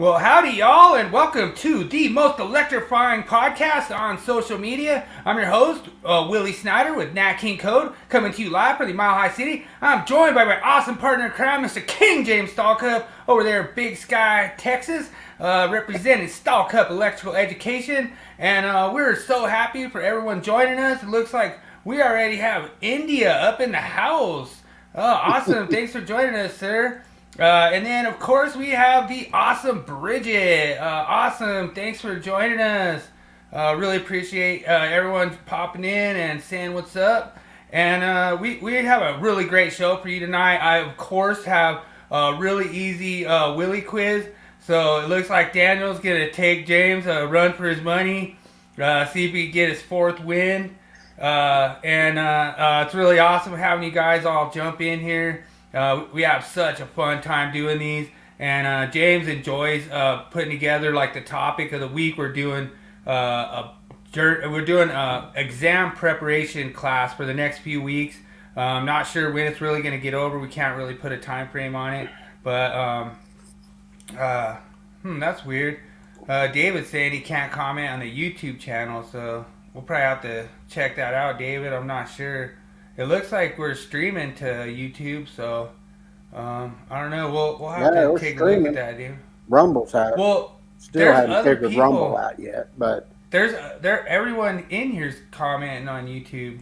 Well, howdy, y'all, and welcome to the most electrifying podcast on social media. I'm your host, Willie Snyder with Nat King Code, coming to you live from the Mile High City. I'm joined by my awesome partner in crime, Mr. King James Stallcup, over there in Big Sky, Texas, representing Stallcup Electrical Education. And we're so happy for everyone joining us. It looks like we already have India up in the house. Awesome. Thanks for joining us, sir. And then, of course, we have the awesome Bridget. Awesome. Thanks for joining us. Really appreciate everyone popping in and saying what's up. And we have a really great show for you tonight. I, of course, have a really easy Willie Quiz. So it looks like Daniel's going to take James a run for his money, see if he can get his fourth win. It's really awesome having you guys all jump in here. We have such a fun time doing these, and James enjoys putting together like the topic of the week. We're doing exam preparation class for the next few weeks. I'm not sure when it's really going to get over. We can't really put a time frame on it, but that's weird. David's saying he can't comment on the YouTube channel, so we'll probably have to check that out, David. I'm not sure. It looks like we're streaming to YouTube, so I don't know. We'll have to take a look at that, dude. Rumble's out. Well, still haven't figured Rumble out yet, but everyone in here's commenting on YouTube.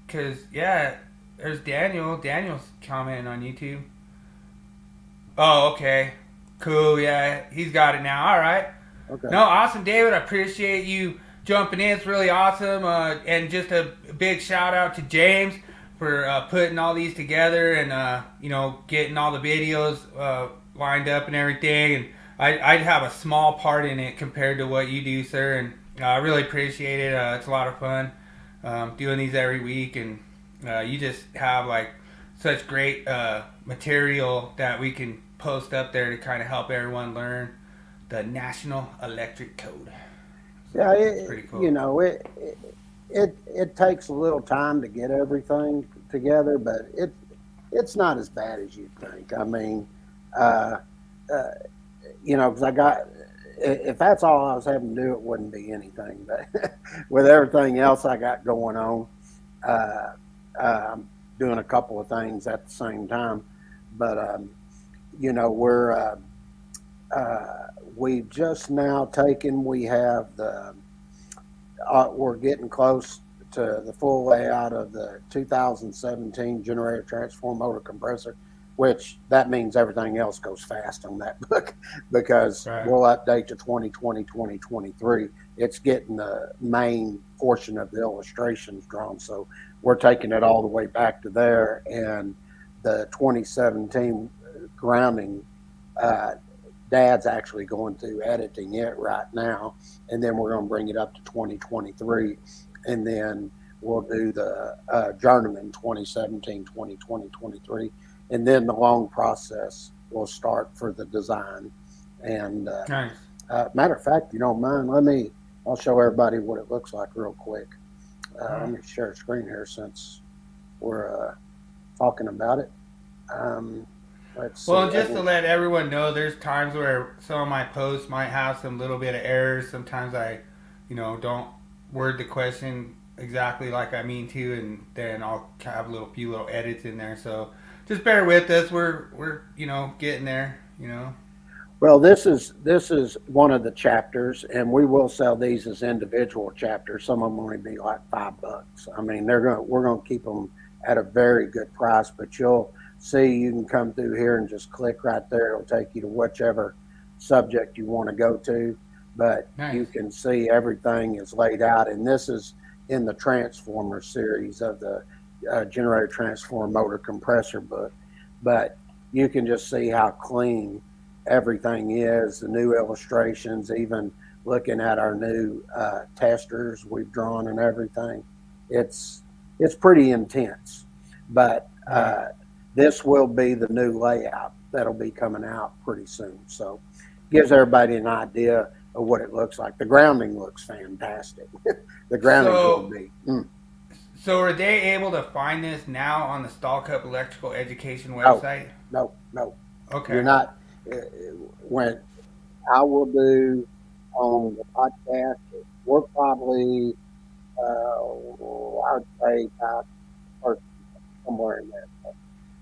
Cause there's Daniel. Daniel's commenting on YouTube. Oh, okay, cool. Yeah, he's got it now. All right. Okay. No, awesome, David. I appreciate you jumping in. It's really awesome. And just a big shout out to James for putting all these together and getting all the videos lined up and everything. And I'd have a small part in it compared to what you do, sir. And I really appreciate it. It's a lot of fun doing these every week. And you just have like such great material that we can post up there to kind of help everyone learn the National Electric Code. Yeah, pretty cool. It takes a little time to get everything together, but it's not as bad as you think. I mean, because if that's all I was having to do, it wouldn't be anything. But with everything else I got going on, I'm doing a couple of things at the same time. But we've just now taken. We have we're getting close to the full layout of the 2017 generator transformer motor compressor, which that means everything else goes fast on that book because We'll update to 2020, 2023. It's getting the main portion of the illustrations drawn. So we're taking it all the way back to there, and the 2017 grounding, Dad's actually going through editing it right now, and then we're going to bring it up to 2023, and then we'll do the Journeyman 2017, 2020, 23, and then the long process will start for the design. And nice. Matter of fact, you don't mind, I'll show everybody what it looks like real quick. Let me share a screen here since we're talking about it. Well, just to let everyone know, there's times where some of my posts might have some little bit of errors. Sometimes I, don't word the question exactly like I mean to, and then I'll have a few little edits in there. So just bear with us. We're getting there. Well, this is one of the chapters, and we will sell these as individual chapters. Some of them only be like $5. I mean, we're gonna keep them at a very good price, but you'll see, you can come through here and just click right there. It'll take you to whichever subject you want to go to, but nice. You can see everything is laid out, and this is in the Transformer series of the generator transformer motor compressor book. But you can just see how clean everything is, the new illustrations, even looking at our new testers we've drawn and everything. It's pretty intense, but this will be the new layout that'll be coming out pretty soon. So gives everybody an idea of what it looks like. The grounding looks fantastic. The grounding will be. So are they able to find this now on the Stallcup Electrical Education website? No. Okay. You're not. when I will do on the podcast, we're probably, I would say about or somewhere in there.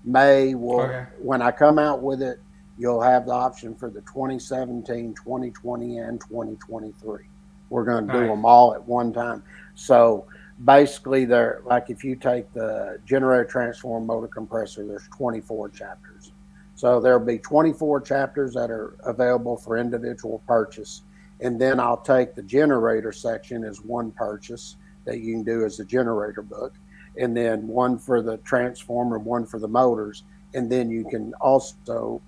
May will, Okay. when I come out with it, you'll have the option for the 2017, 2020, and 2023. We're going to do Nice. them all at one time. So basically, they're like if you take the generator, transformer, motor, compressor, there's 24 chapters. So there'll be 24 chapters that are available for individual purchase. And then I'll take the generator section as one purchase that you can do as a generator book, and then one for the transformer, one for the motors, and then you can also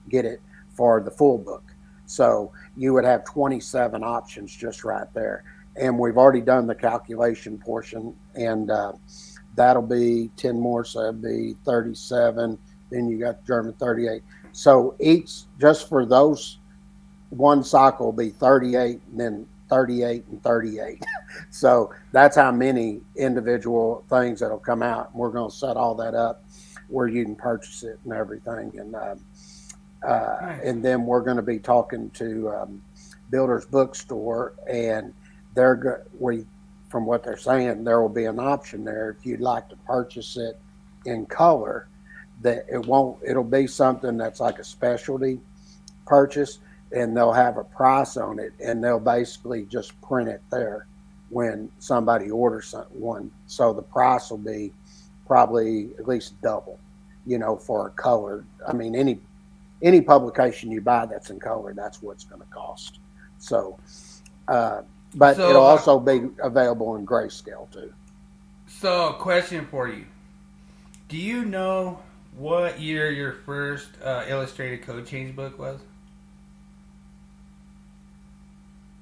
get it for the full book. So you would have 27 options just right there. And we've already done the calculation portion, and that'll be 10 more, so it'll be 37. Then you got the German 38. So each, just for those, one cycle will be 38, and then 38 and 38. So that's how many individual things that'll come out. We're going to set all that up where you can purchase it and everything. Nice. And then we're going to be talking to Builder's Bookstore, and from what they're saying, there will be an option there if you'd like to purchase it in color. That it'll be something that's like a specialty purchase, and they'll have a price on it, and they'll basically just print it there when somebody orders one. So the price will be probably at least double, for a colored. I mean, any publication you buy that's in color, that's what it's going to cost. So, but it'll also be available in grayscale too. So, question for you: do you know what year your first illustrated code change book was?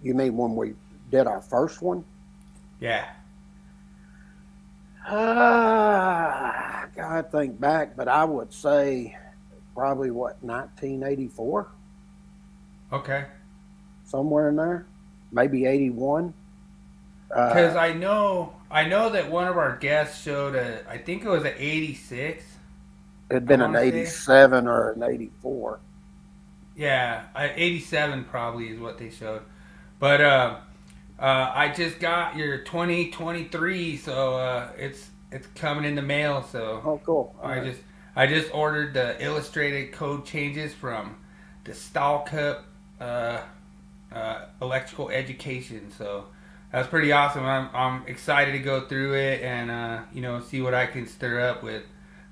You mean when we did our first one? Yeah. I gotta think back, but I would say probably 1984, Okay. somewhere in there, maybe 81. Because I know that one of our guests showed I think it was an 86. It'd been an 87 or an 84. Yeah, 87 probably is what they showed. But I just got your 2023, so it's coming in the mail. So Oh, cool. I just ordered the illustrated code changes from the Stallcup electrical education. So that's pretty awesome. I'm excited to go through it and see what I can stir up with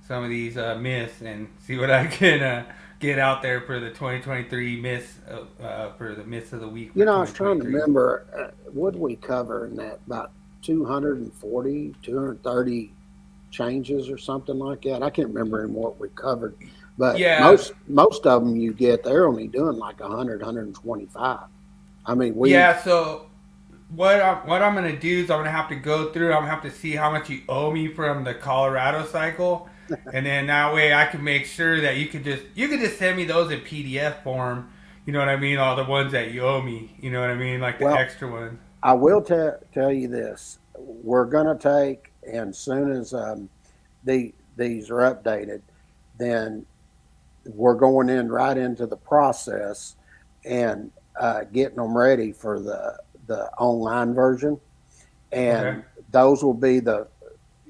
some of these myths and see what I can get out there for the 2023 myths for the myths of the week. I was trying to remember, what did we cover in that? About 240, 230 changes or something like that. I can't remember in what we covered, but yeah, most of them you get, they're only doing like 100, 125. I mean, so what I'm going to do is I'm going to have to go through, I'm going to have to see how much you owe me from the Colorado cycle. And then that way I can make sure that you could just send me those in PDF form. You know what I mean? All the ones that you owe me. You know what I mean? Like the extra ones. I will tell you this. We're going to take, and as soon as these are updated, then we're going in right into the process and getting them ready for the online version. And those will be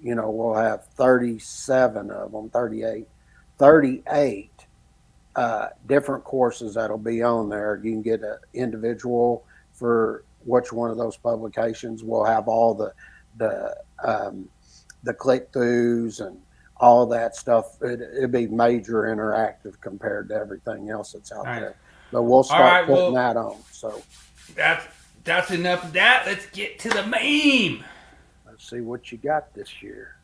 we'll have 37 of them, 38 different courses that'll be on there. You can get an individual for which one of those publications. We'll have all the click-throughs and all that stuff. It'd be major interactive compared to everything else that's out there. But we'll start putting that on. So that's enough of that. Let's get to the meme. Let's see what you got this year.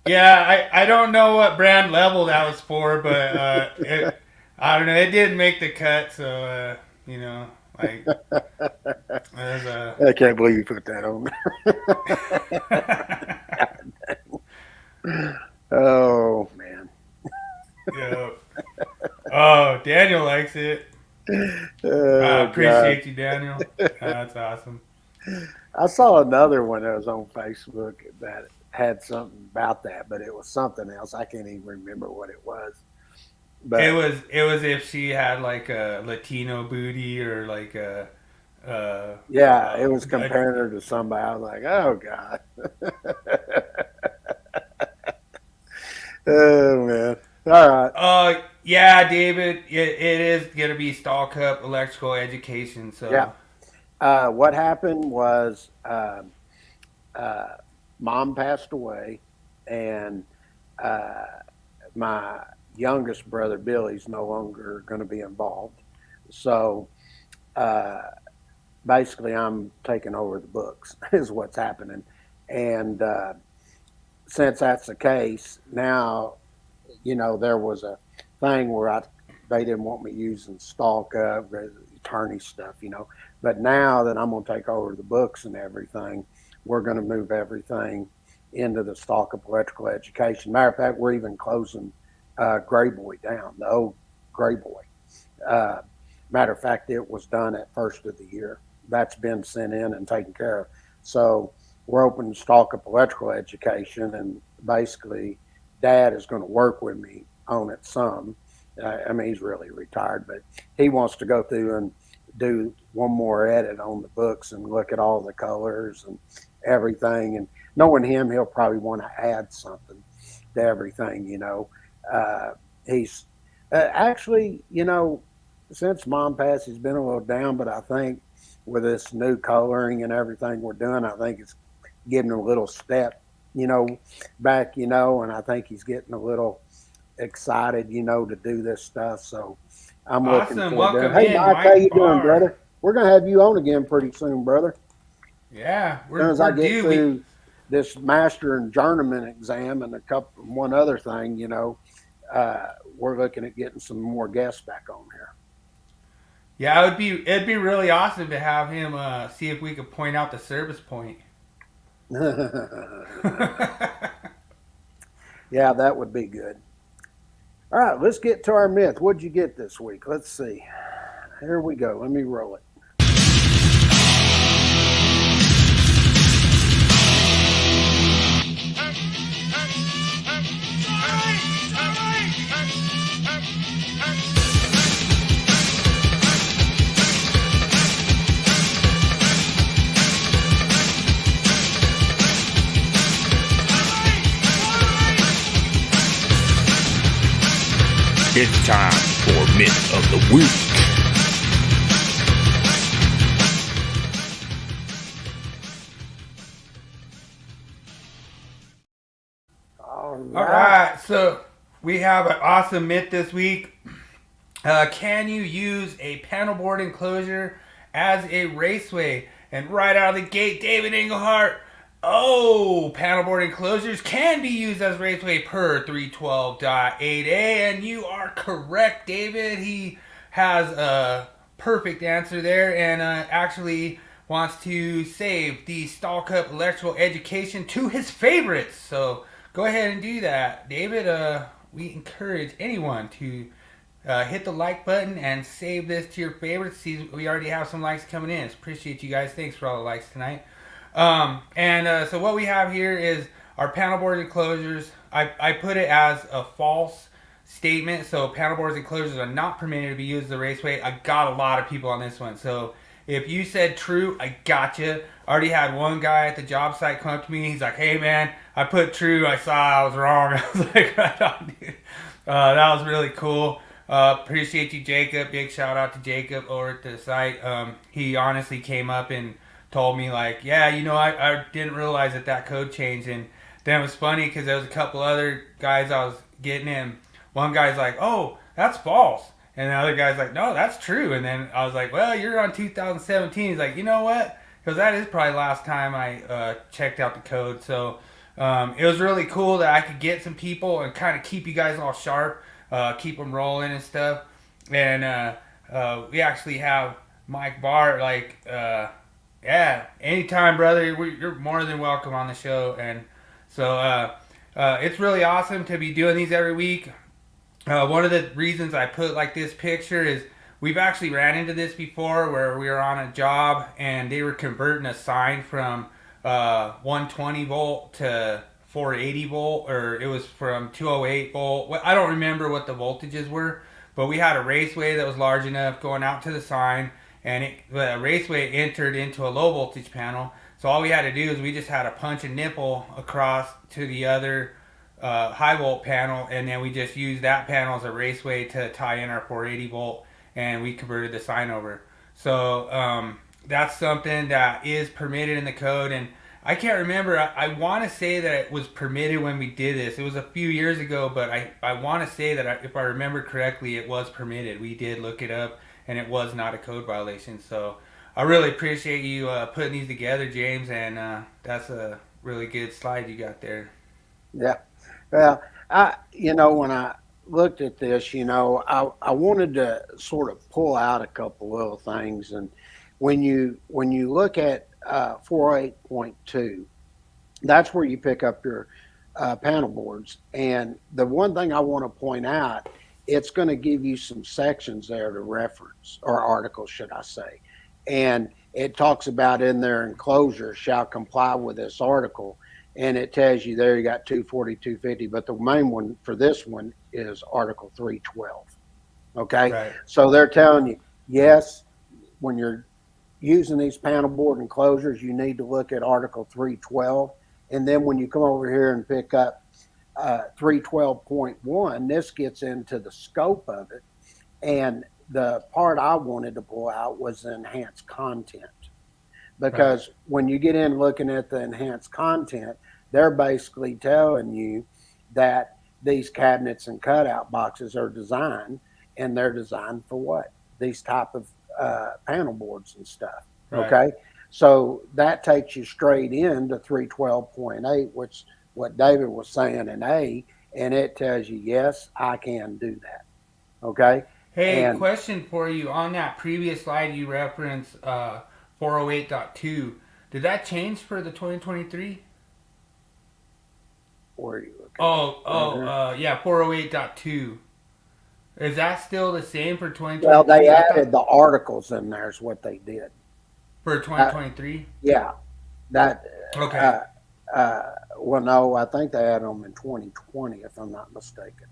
Yeah, I don't know what brand level that was for, but I don't know. It didn't make the cut, so like I can't believe you put that on there. Oh man. Yeah. Oh, Daniel likes it. I Oh, God. appreciate you, Daniel. That's awesome. I saw another one that was on Facebook that had something about that, but it was something else. I can't even remember what it was. It But was it was if she had like a Latino booty or like uh, yeah, it was a comparing her to somebody. I was like, oh, God. Oh, man. All right. yeah, David. It is gonna be Stallcup electrical education. Yeah. So What happened was uh, mom passed away, and uh, my youngest brother Billy's no longer going to be involved. So uh, basically, I'm taking over the books, is what's happening. And since that's the case, now, there was a thing where they didn't want me using Stallcup, attorney stuff. But now that I'm going to take over the books and everything, we're going to move everything into the Stallcup electrical education. Matter of fact, we're even closing Gray Boy down, the old Gray Boy. Uh, Matter of fact, it was done at first of the year. That's been sent in and taken care of. So we're opening Stallcup electrical education, and basically, Dad is going to work with me on it some. I mean, he's really retired, but he wants to go through and do one more edit on the books and look at all the colors and everything. And knowing him, he'll probably want to add something to everything. He's actually, since Mom passed, he's been a little down, but I think with this new coloring and everything we're doing, I think it's giving him a little step, back, and I think he's getting a little excited, to do this stuff. So I'm looking awesome. forward to it. Welcome Hey, in, Mike, how you Mike doing, Barr. brother? We're gonna have you on again pretty soon, brother. Yeah, As soon as I we're get due. through this master and journeyman exam and one other thing, we're looking at getting some more guests back on here. Yeah, it'd be really awesome to have him see if we could point out the service point. Yeah, that would be good. All right, let's get to our myth. What'd you get this week? Let's see. Here we go. Let me roll it. It's time for Myth of the Week. All All right. right, so we have an awesome myth this week. Can you use a panelboard enclosure as a raceway? And right out of the gate, David Englehart. Oh, panelboard enclosures can be used as raceway per 312.8a, and you are correct, David. He has a perfect answer there, and actually wants to save the Stallcup electrical education to his favorites. So go ahead and do that, David. We encourage anyone to hit the like button and save this to your favorites. See, we already have some likes coming in. Appreciate you guys. Thanks for all the likes tonight. So what we have here is our panelboard enclosures. I put it as a false statement. So panelboard enclosures are not permitted to be used as a raceway. I got a lot of people on this one. So if you said true, I got you. I already had one guy at the job site come up to me. He's like, "Hey man, I put true. I saw I was wrong." I was like, "Right on, dude." That was really cool. Appreciate you, Jacob. Big shout out to Jacob over at the site. He honestly came up and told me like, yeah, I didn't realize that code changed. And then it was funny because there was a couple other guys I was getting in. One guy's like, oh, that's false. And the other guy's like, no, that's true. And then I was like, well, you're on 2017. He's like, you know what? Because that is probably the last time I checked out the code. So it was really cool that I could get some people and kind of keep you guys all sharp, keep them rolling and stuff. And we actually have Mike Barr, like, yeah, anytime, brother. You're more than welcome on the show. And so it's really awesome to be doing these every week. One of the reasons I put like this picture is we've actually ran into this before where we were on a job and they were converting a sign from 120 volt to 480 volt, or it was from 208 volt. I don't remember what the voltages were, but we had a Raceway that was large enough going out to the sign, and the Raceway entered into a low voltage panel. So all we had to do is we just had to punch a nipple across to the other high volt panel, and then we just used that panel as a Raceway to tie in our 480 volt, and we converted the sign over. So that's something that is permitted in the code, and I can't remember. I want to say that it was permitted when we did this. It was a few years ago, but I want to say that if I remember correctly, it was permitted. We did look it up, and it was not a code violation. So I really appreciate you putting these together, James, and that's a really good slide you got there. Yeah. Well, when I looked at this, I wanted to sort of pull out a couple little things. And when you look at 408.2, that's where you pick up your panel boards. And the one thing I want to point out, it's going to give you some sections there to reference, or articles, should I say. And it talks about in their enclosure shall comply with this article. And it tells you there you got 240, 250, but the main one for this one is Article 312. Okay? Right. So they're telling you, yes, when you're using these panel board enclosures, you need to look at Article 312. And then when you come over here and pick up 312.1, this gets into the scope of it. And the part I wanted to pull out was the enhanced content. Because when you get in looking at the enhanced content, they're basically telling you that these cabinets and cutout boxes are designed, and they're designed for what? These type of panel boards and stuff. Right. Okay. So that takes you straight into 312.8, which what David was saying in A, and it tells you, yes, I can do that. Okay. Hey, question for you. On that previous slide you referenced 408.2. Did that change for the 2023? Where are you looking? Yeah, 408.2. Is that still the same for 2023? Well, they added the articles in there is what they did. For 2023? Yeah. That. Okay. Well, no, I think they added them in 2020, if I'm not mistaken.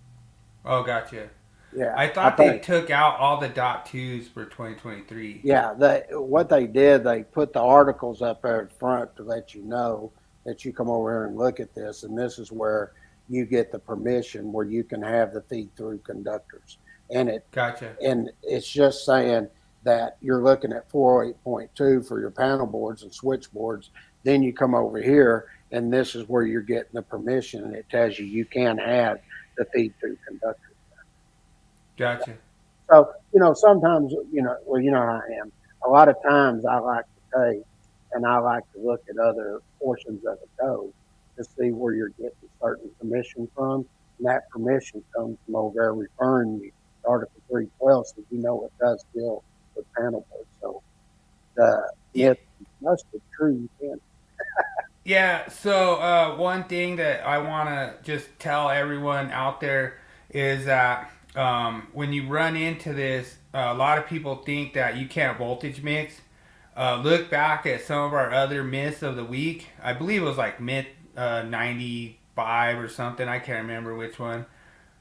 Oh, gotcha. Yeah. I thought they took out all the .2s for 2023. Yeah. What they did, they put the articles up there in front to let you know that you come over here and look at this, and this is where you get the permission where you can have the feed-through conductors. And Gotcha. And it's just saying that you're looking at 408.2 for your panel boards and switchboards. Then you come over here, and this is where you're getting the permission, and it tells you can have the feed-through conductors. Gotcha. So, sometimes, how I am. A lot of times I like to take and I like to look at other portions of the code to see where you're getting certain permission from. And that permission comes from over there referring you to Article 312, so it does deal with panel boards. So it must be true, you can. Yeah, so one thing that I want to just tell everyone out there is that when you run into this, a lot of people think that you can't voltage mix. Look back at some of our other myths of the week. I believe it was like myth 95 or something. I can't remember which one.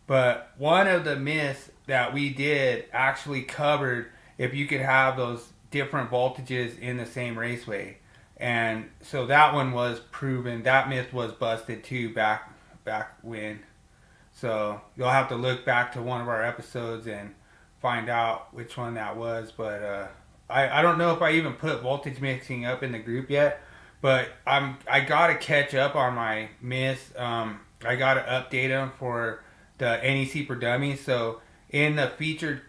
But one of the myths that we did actually covered if you could have those different voltages in the same Raceway. And so that one was proven. That myth was busted too back when. So you'll have to look back to one of our episodes and find out which one that was. But I don't know if I even put voltage mixing up in the group yet. But I gotta catch up on my myths. I gotta update them for the NEC for Dummies. So in the featured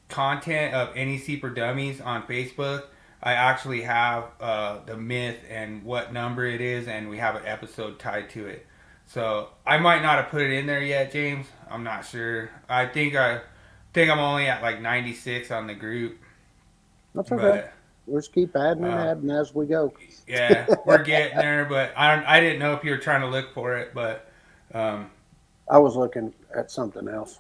content of NEC for Dummies on Facebook, I actually have the myth and what number it is, and we have an episode tied to it. So I might not have put it in there yet, James. I'm not sure. I think I'm only at like 96 on the group. That's okay. We'll just keep adding and adding as we go. Yeah, we're getting there, but I didn't know if you were trying to look for it, but I was looking at something else.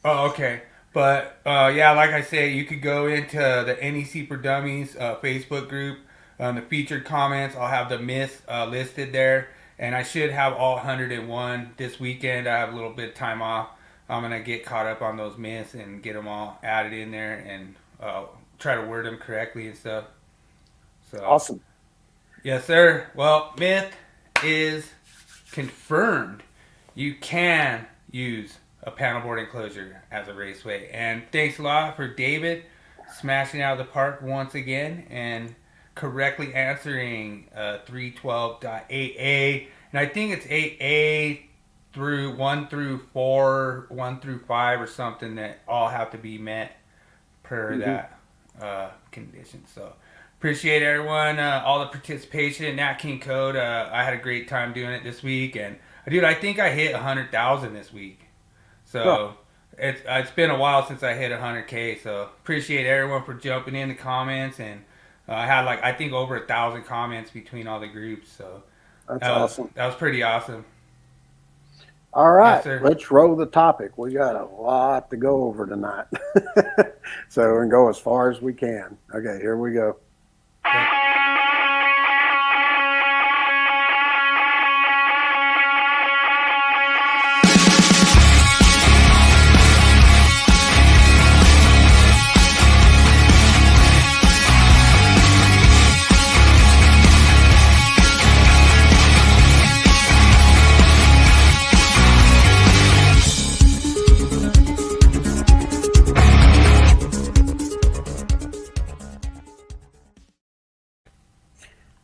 Oh, okay. But yeah, like I say, you could go into the NEC for Dummies Facebook group. The featured comments, I'll have the myths listed there, and I should have all 101 this weekend. I have a little bit of time off. I'm gonna get caught up on those myths and get them all added in there and try to word them correctly and stuff. So Awesome. yes, sir. Well, myth is confirmed. You can use a panelboard enclosure as a raceway. And thanks a lot for David smashing out of the park once again and correctly answering 312.8a. And I think it's 8a through 1 through 4, 1 through 5 or something that all have to be met per that condition. So appreciate everyone, all the participation in Nat King Code. I had a great time doing it this week, and dude, I think I hit 100,000 this week. So it's been a while since I hit 100K. So appreciate everyone for jumping in the comments, and I had I think over 1,000 comments between all the groups. So That's awesome. That was pretty awesome. All right, Yes, let's roll the topic. We got a lot to go over tonight. So we're going to go as far as we can. Okay, here we go.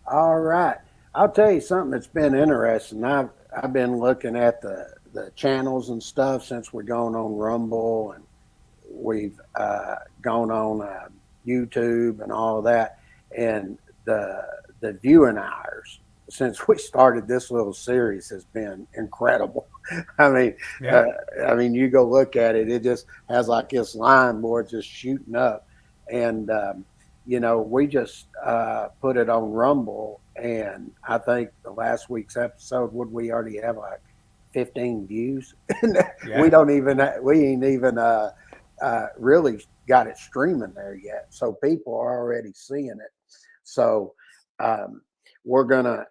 All right. I'll tell you something that's been interesting. I've been looking at the channels and stuff since we've gone on Rumble and we've gone on YouTube and all of that. And the viewing hours since we started this little series has been incredible. I mean, you go look at it, it just has like this line board just shooting up. And, we just put it on Rumble, and I think the last week's episode, we already have like 15 views? Yeah. We ain't even really got it streaming there yet. So people are already seeing it. So we're going to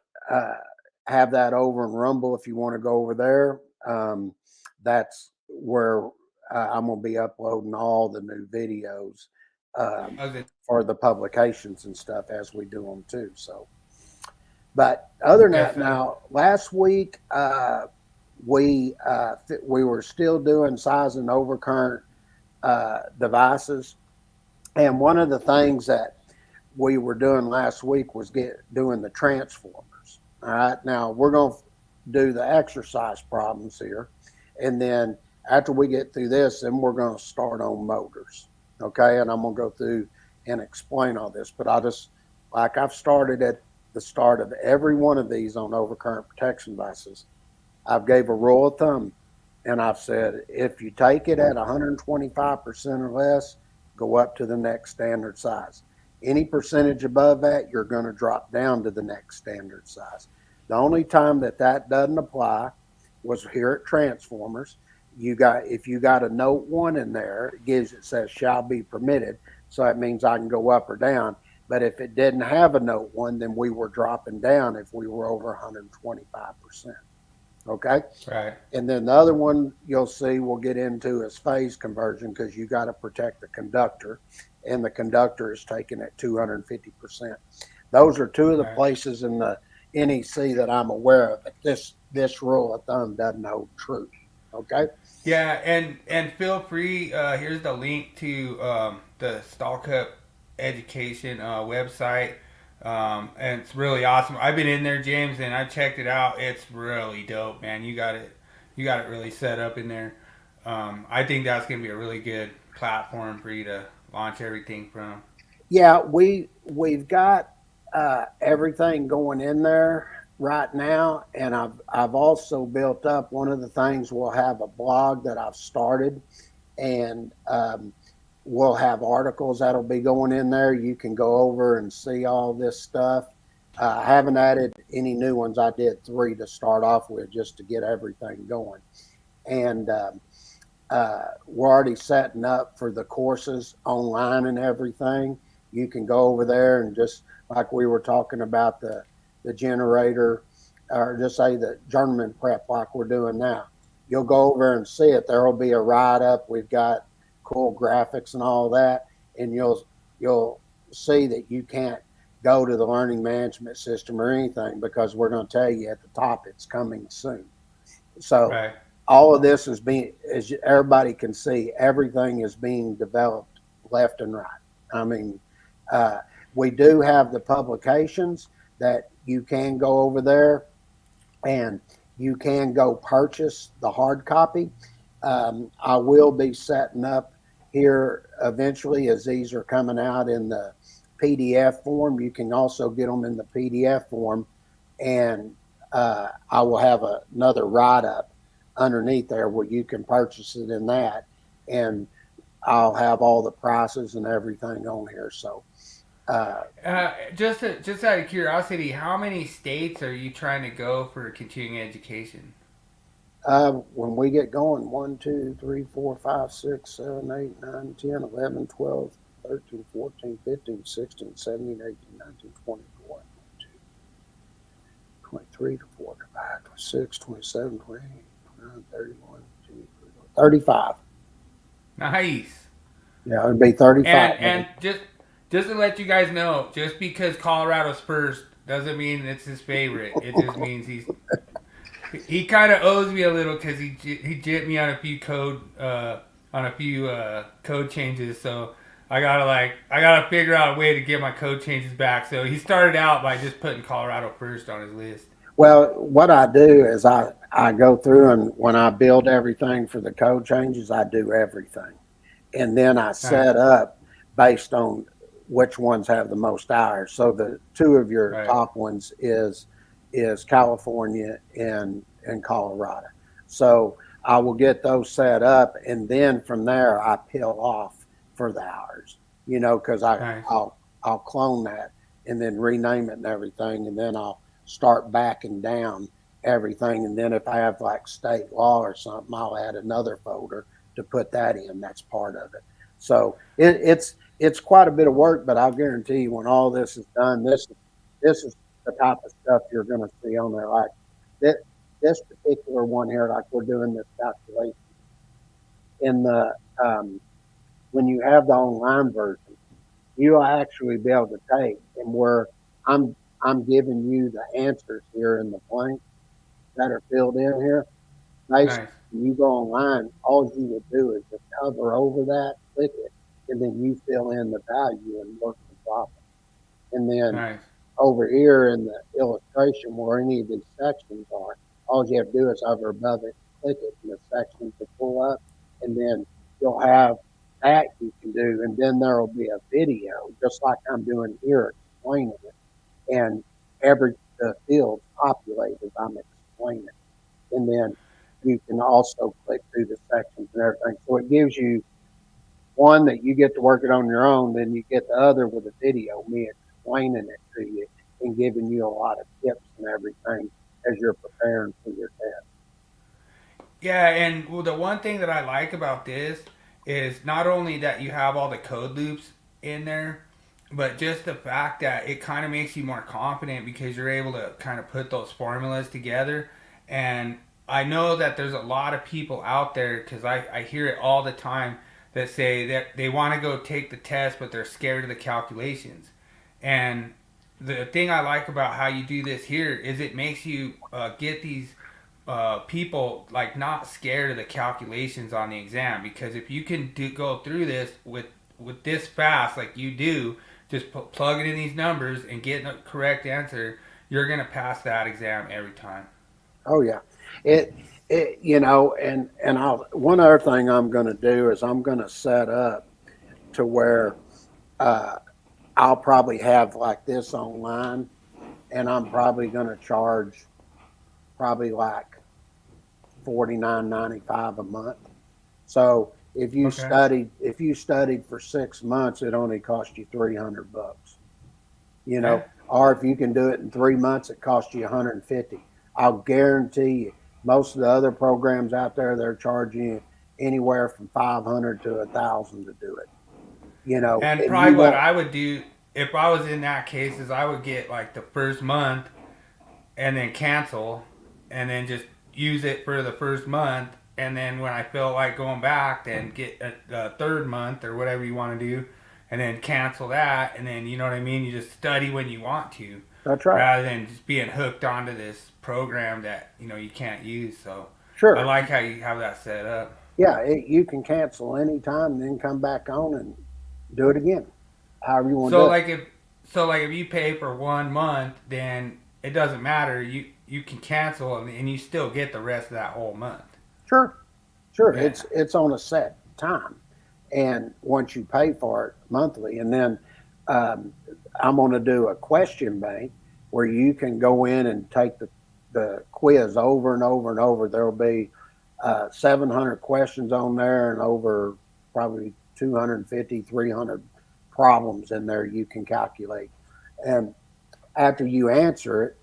have that over in Rumble if you want to go over there. That's where I'm going to be uploading all the new videos. For the publications and stuff as we do them too. So, but other than that, now last week we were still doing size and overcurrent devices, and one of the things that we were doing last week was doing the transformers. All right, now we're going to do the exercise problems here, and then after we get through this, then we're going to start on motors. Okay, and I'm going to go through and explain all this, but I've started at the start of every one of these on overcurrent protection devices. I've gave a rule of thumb, and I've said, if you take it at 125% or less, go up to the next standard size. Any percentage above that, you're going to drop down to the next standard size. The only time that doesn't apply was here at transformers. If you got a note 1 in there, it says shall be permitted. So that means I can go up or down. But if it didn't have a note 1, then we were dropping down if we were over 125%. Okay. Right. And then the other one you'll see we'll get into is phase conversion, because you got to protect the conductor, and the conductor is taken at 250%. Those are two of the places in the NEC that I'm aware of. But this rule of thumb doesn't hold true. Okay. Yeah, and feel free. Here's the link to the Stallcup education website, and it's really awesome. I've been in there, James, and I checked it out. It's really dope, man. You got it really set up in there. I think that's gonna be a really good platform for you to launch everything from. Yeah, we've got everything going in there right now, and I've also built up one of the things. We'll have a blog that I've started, and we'll have articles that'll be going in there. You can go over and see all this stuff. I haven't added any new ones. I did 3 to start off with just to get everything going. and we're already setting up for the courses online and everything. You can go over there and just like we were talking about the generator, or just say the Journeyman prep like we're doing now. You'll go over and see it. There will be a write up. We've got cool graphics and all that, and you'll see that you can't go to the learning management system or anything because we're going to tell you at the top it's coming soon. So Right. all of this is being, as everybody can see, everything is being developed left and right. I mean, we do have the publications that you can go over there and you can go purchase the hard copy. I will be setting up here eventually as these are coming out in the PDF form. You can also get them in the PDF form, and I will have another write-up underneath there where you can purchase it in that, and I'll have all the prices and everything on here. So just out of curiosity, how many states are you trying to go for continuing education? when we get going, 1, 2, 3, 4, 5, 6, 7, 8, 9, 10, 11, 12, 13, 14, 15, 16, 17, 18, 19, 20, 21, 22, 23, 24, 25, 26, 27, 28, 29, 31, 35. Nice. Yeah, it'd be 35. And just to let you guys know, just because Colorado's first doesn't mean it's his favorite. It just means he kind of owes me a little because he jipped me on a few code changes. So I gotta figure out a way to get my code changes back. So he started out by just putting Colorado first on his list. Well, what I do is I go through, and when I build everything for the code changes, I do everything. And then I set up based on which ones have the most hours. So the two of your top ones is California and Colorado. So I will get those set up, and then from there I peel off for the hours, because I'll clone that and then rename it and everything, and then I'll start backing down everything. And then if I have like state law or something, I'll add another folder to put that in. That's part of it. So it's quite a bit of work, but I'll guarantee you when all this is done, this is the type of stuff you're going to see on there. Like this particular one here, like we're doing this calculation in the when you have the online version, you'll actually be able to take, and where I'm giving you the answers here in the blank that are filled in here. Basically, when you go online, all you would do is just hover over that, click it, and then you fill in the value and work the problem. And then over here in the illustration where any of these sections are, all you have to do is hover above it, click it, and the sections will pull up, and then you'll have that you can do, and then there will be a video, just like I'm doing here, explaining it, and the field's populated as I'm explaining it. And then you can also click through the sections and everything. So it gives you one that you get to work it on your own, then you get the other with a video, me explaining it to you and giving you a lot of tips and everything as you're preparing for your test. Yeah, and the one thing that I like about this is not only that you have all the code loops in there, but just the fact that it kind of makes you more confident because you're able to kind of put those formulas together. And I know that there's a lot of people out there, because I hear it all the time, that say that they want to go take the test, but they're scared of the calculations. And the thing I like about how you do this here is it makes you get these people like not scared of the calculations on the exam, because if you can go through this with this fast like you do, just plug it in these numbers and get the correct answer, you're gonna pass that exam every time. Oh yeah, and one other thing I'm going to do is I'm going to set up to where I'll probably have like this online, and I'm probably going to charge probably like $49.95 a month. So if you studied for 6 months, it only cost you $300. Or if you can do it in 3 months, it costs you $150. I'll guarantee Most of the other programs out there, they're charging you anywhere from 500 to 1,000 to do it. And And you probably what won't. I would do if I was in that case is I would get like the first month and then cancel and then just use it for the first month. And then when I feel like going back, then get a third month or whatever you want to do, and then cancel that. And then, you know what I mean? You just study when you want to, That's right. rather than just being hooked onto this program that, you can't use. So I Sure. like how you have that set up. Yeah, you can cancel anytime and then come back on and do it again, however you want to So do it. like if so like if you pay for 1 month, then it doesn't matter. You can cancel and you still get the rest of that whole month. Sure, sure. Yeah. It's on a set time, and once you pay for it monthly, and then um, I'm going to do a question bank where you can go in and take the quiz over and over and over. There will be 700 questions on there and over probably 250, 300 problems in there you can calculate. And after you answer it,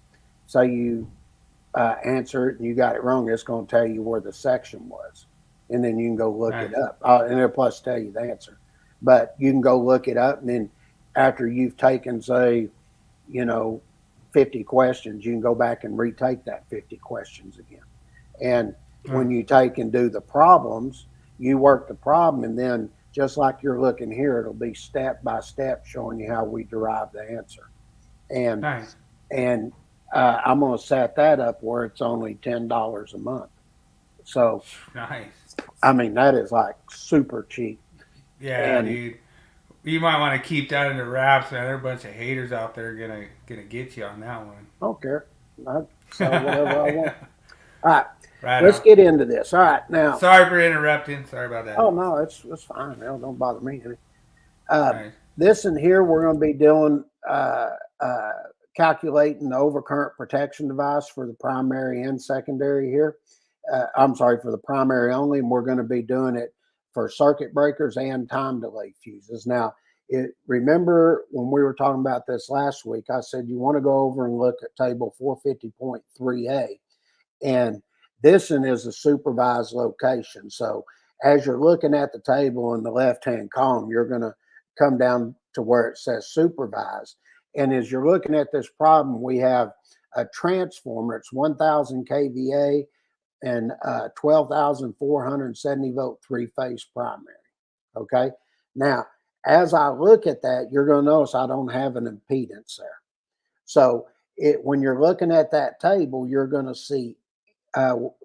say you answer it and you got it wrong, it's going to tell you where the section was. And then you can go look Nice. it up. And it'll plus tell you the answer. But you can go look it up. And then after you've taken, say, you know, 50 questions, you can go back and retake that 50 questions again. And when you take and do the problems, you work the problem. And then just like you're looking here, it'll be step by step showing you how we derive the answer. And Nice. and I'm going to set that up where it's only $10 a month. So, Nice. I mean, that is like super cheap. Yeah, And dude. You might want to keep that under wraps, man. There are a bunch of haters out there gonna get you on that one. I don't care. I sell whatever I want. All right, Right let's on. get into this. All right, now. Sorry for interrupting. Sorry about that. Oh no, it's fine. Don't bother me. Uh, Nice. this in here, we're going to be doing uh, calculating the overcurrent protection device for the primary and secondary here. I'm sorry, for the primary only, and we're going to be doing it for circuit breakers and time delay fuses. Now, remember when we were talking about this last week, I said you want to go over and look at table 450.3a, and this one is a supervised location. So as you're looking at the table in the left-hand column, you're going to come down to where it says supervised. And as you're looking at this problem, we have a transformer. It's 1,000 kVA and 12,470 volt three-phase primary. Okay. Now, as I look at that, you're going to notice I don't have an impedance there. So when you're looking at that table, you're going to see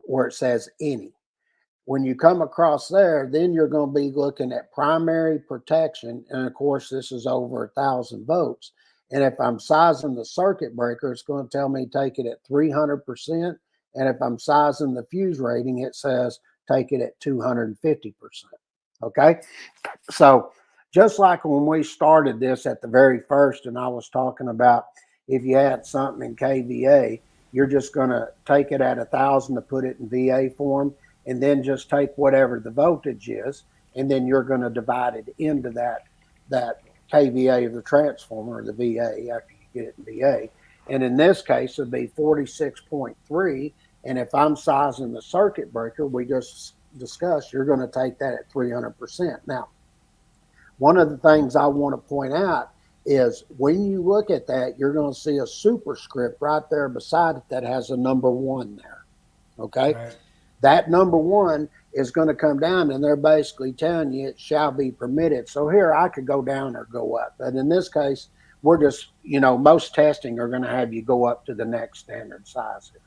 where it says any. When you come across there, then you're going to be looking at primary protection. And of course, this is over 1,000 volts. And if I'm sizing the circuit breaker, it's going to tell me take it at 300%. And if I'm sizing the fuse rating, it says take it at 250%. Okay. So just like when we started this at the very first, and I was talking about if you had something in KVA, you're just going to take it at 1,000 to put it in VA form, and then just take whatever the voltage is, and then you're going to divide it into that KVA of the transformer or the VA after you get it in VA. And in this case, it'd be 46.3. And if I'm sizing the circuit breaker, we just discussed, you're going to take that at 300%. Now, one of the things I want to point out is when you look at that, you're going to see a superscript right there beside it that has a number 1 there. Okay. Right. That number 1 is going to come down, and they're basically telling you it shall be permitted. So here I could go down or go up. But in this case, we're just, most testing are going to have you go up to the next standard size here.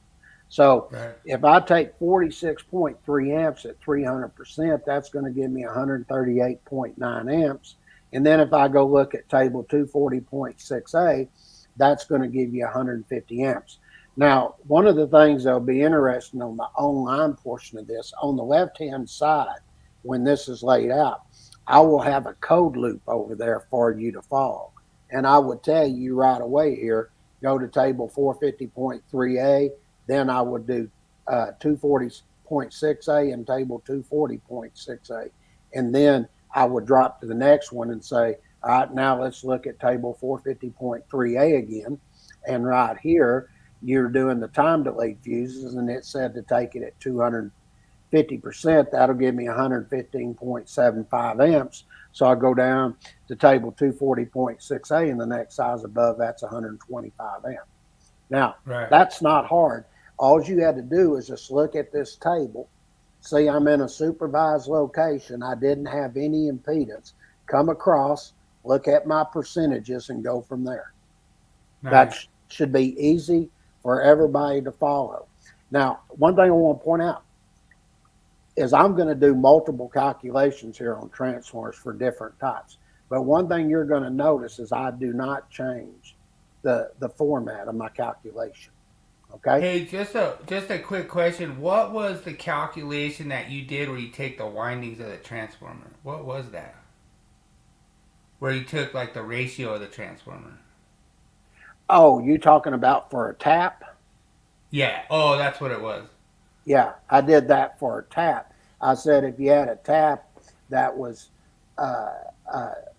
So Right. if I take 46.3 amps at 300%, that's going to give me 138.9 amps. And then if I go look at table 240.6a, that's going to give you 150 amps. Now, one of the things that'll be interesting on the online portion of this, on the left-hand side, when this is laid out, I will have a code loop over there for you to follow. And I would tell you right away here, go to table 450.3a, then I would do 240.6a and table 240.6a. And then I would drop to the next one and say, all right, now let's look at table 450.3a again. And right here, you're doing the time delayed fuses, and it said to take it at 250%. That'll give me 115.75 amps. So I go down to table 240.6A, and the next size above that's 125 amps. Now, that's not hard. All you had to do is just look at this table. See, I'm in a supervised location. I didn't have any impedance. Come across, look at my percentages, and go from there. Nice. That should be easy for everybody to follow. Now, one thing I want to point out is I'm going to do multiple calculations here on transformers for different types. But one thing you're going to notice is I do not change the format of my calculation. Okay. Hey, just a quick question. What was the calculation that you did where you take the windings of the transformer? What was that? Where you took like the ratio of the transformer? Oh, you talking about for a tap? Yeah. Oh, that's what it was. Yeah, I did that for a tap. I said if you had a tap that was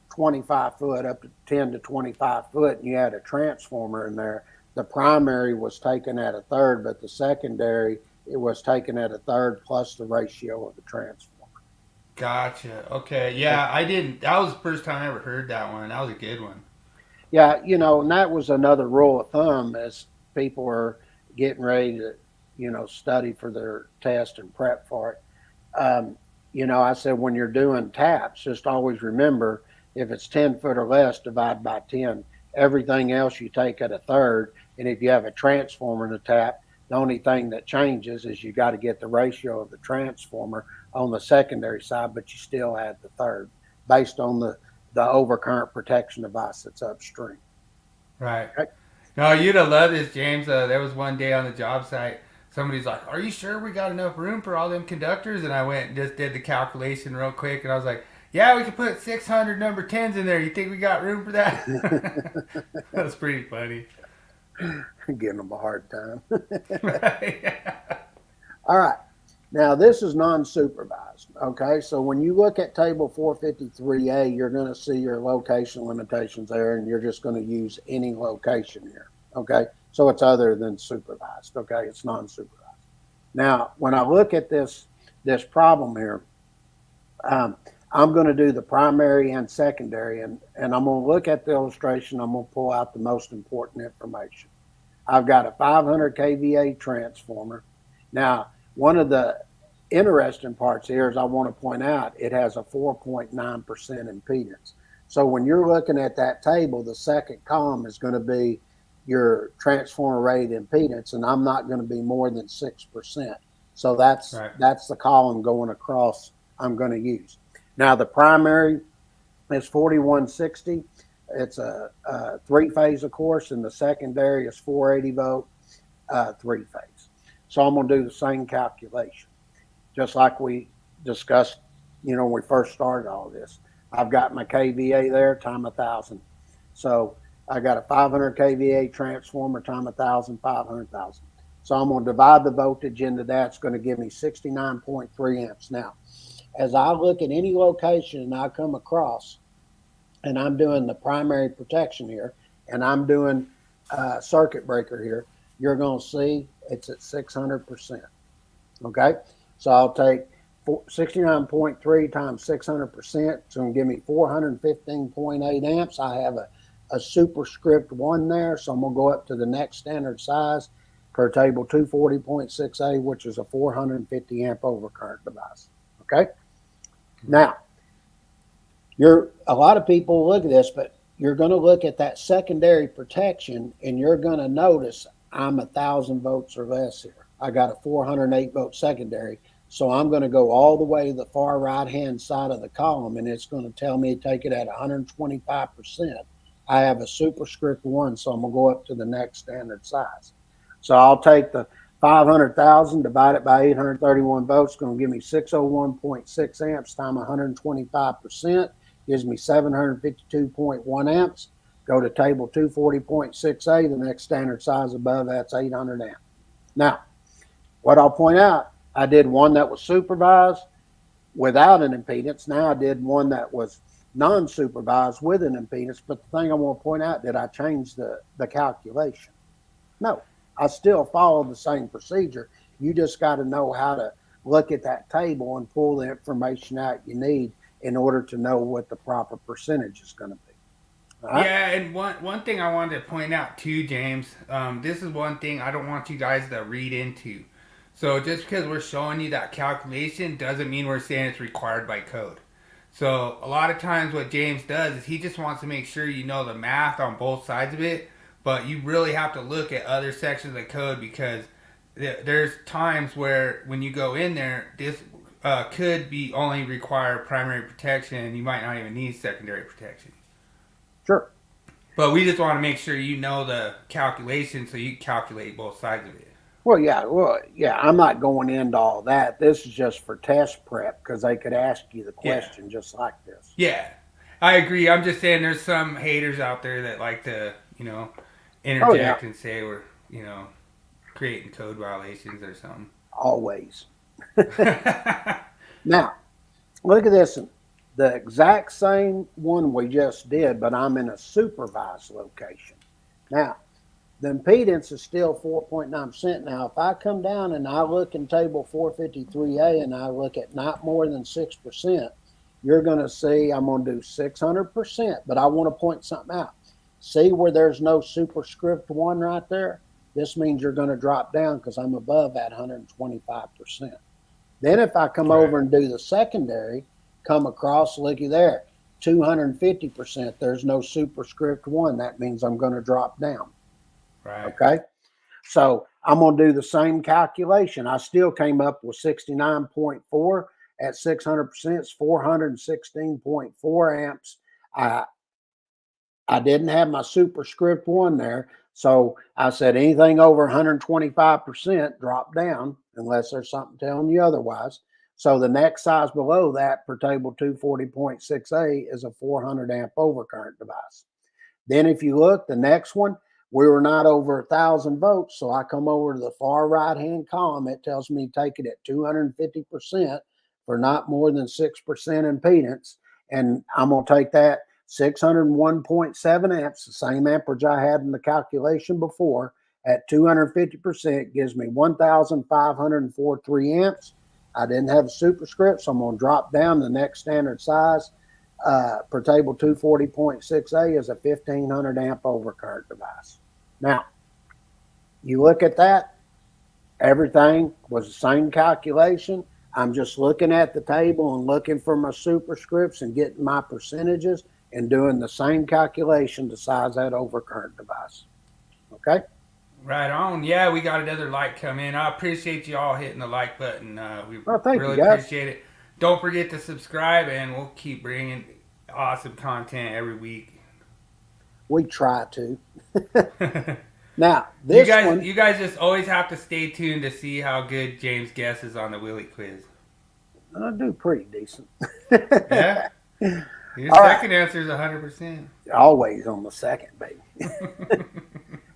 25 foot up to 10 to 25 foot, and you had a transformer in there, the primary was taken at a third, but the secondary, it was taken at a third plus the ratio of the transformer. Gotcha. Okay. Yeah, I didn't. That was the first time I ever heard that one. That was a good one. Yeah, and that was another rule of thumb as people are getting ready to, study for their test and prep for it. I said when you're doing taps, just always remember if it's 10 foot or less, divide by 10. Everything else you take at a third. And if you have a transformer in a tap, the only thing that changes is you got to get the ratio of the transformer on the secondary side, but you still add the third based on the overcurrent protection device that's upstream. Right. No, you'd have loved this, James. There was one day on the job site, somebody's like, "Are you sure we got enough room for all them conductors?" And I went and just did the calculation real quick, and I was like, "Yeah, we could put 600 number 10s in there. You think we got room for that?" That was pretty funny. Giving them a hard time. Yeah. All right. Now, this is non-supervised, okay? So when you look at table 453A, you're going to see your location limitations there, and you're just going to use any location here, okay? So it's other than supervised, okay? It's non-supervised. Now, when I look at this problem here, I'm going to do the primary and secondary, and I'm going to look at the illustration. I'm going to pull out the most important information. I've got a 500 kVA transformer. Now, one of the interesting parts here is I want to point out it has a 4.9% impedance. So when you're looking at that table, the second column is going to be your transformer rated impedance, and I'm not going to be more than 6%. So that's the column going across I'm going to use. Now the primary is 4160. It's a three-phase, of course, and the secondary is 480 volt, three-phase. So I'm going to do the same calculation, just like we discussed, when we first started all this. I've got my KVA there, time 1,000. So I got a 500 kVA transformer, time 1,000, 500,000. So I'm going to divide the voltage into that. It's going to give me 69.3 amps. Now, as I look at any location and I come across, and I'm doing the primary protection here, and I'm doing circuit breaker here, you're going to see it's at 600%. Okay, so I'll take 69.3 times 600%. It's going to give me 415.8 amps. I have a superscript 1 there, so I'm going to go up to the next standard size per table 240.6A, which is a 450 amp overcurrent device. Okay, now a lot of people look at this, but you're going to look at that secondary protection, and you're going to notice I'm 1,000 volts or less here. I got a 408 volt secondary. So I'm going to go all the way to the far right-hand side of the column, and it's going to tell me to take it at 125%. I have a superscript 1, so I'm going to go up to the next standard size. So I'll take the 500,000, divide it by 831 volts, going to give me 601.6 amps times 125%, gives me 752.1 amps. Go to table 240.6A, the next standard size above that's 800 amps. Now, what I'll point out, I did one that was supervised without an impedance. Now I did one that was non-supervised with an impedance. But the thing I want to point out, did I change the calculation? No, I still follow the same procedure. You just got to know how to look at that table and pull the information out you need in order to know what the proper percentage is going to be. Right? Yeah, and one thing I wanted to point out too, James, this is one thing I don't want you guys to read into. So just because we're showing you that calculation doesn't mean we're saying it's required by code. So a lot of times what James does is he just wants to make sure you know the math on both sides of it, but you really have to look at other sections of code because there's times where when you go in there, this could be only require primary protection and you might not even need secondary protection. Sure. But we just want to make sure you know the calculation so you calculate both sides of it. Well, yeah. I'm not going into all that. This is just for test prep because they could ask you the question just like this. Yeah, I agree. I'm just saying there's some haters out there that like to, interject and say we're, creating code violations or something. Always. Now, look at this. The exact same one we just did, but I'm in a supervised location. Now, the impedance is still 4.9%. Now, if I come down and I look in table 453A and I look at not more than 6%, you're going to see I'm going to do 600%, but I want to point something out. See where there's no superscript 1 right there? This means you're going to drop down because I'm above at 125%. Then if I come over and do the secondary, come across, looky there, 250%. There's no superscript 1. That means I'm going to drop down. Right. Okay. So I'm going to do the same calculation. I still came up with 69.4 at 600%. It's 416.4 amps. I didn't have my superscript 1 there. So I said anything over 125% drop down unless there's something telling you otherwise. So the next size below that for table 240.6a is a 400 amp overcurrent device. Then if you look, the next one, we were not over 1,000 volts. So I come over to the far right-hand column. It tells me take it at 250% for not more than 6% impedance. And I'm going to take that 601.7 amps, the same amperage I had in the calculation before, at 250% gives me 1,543 amps. I didn't have a superscript, so I'm going to drop down the next standard size per table 240.6a is a 1,500 amp overcurrent device. Now, you look at that, everything was the same calculation. I'm just looking at the table and looking for my superscripts and getting my percentages and doing the same calculation to size that overcurrent device. Okay? Right on. Yeah, we got another like come in. I appreciate you all hitting the like button. We thank really you, guys. appreciate it. Don't forget to subscribe, and we'll keep bringing awesome content every week. We try to. Now, this you guys just always have to stay tuned to see how good James guesses on the Willie Quiz. I do pretty decent. Yeah? Your second answer is 100%. Always on the second, baby.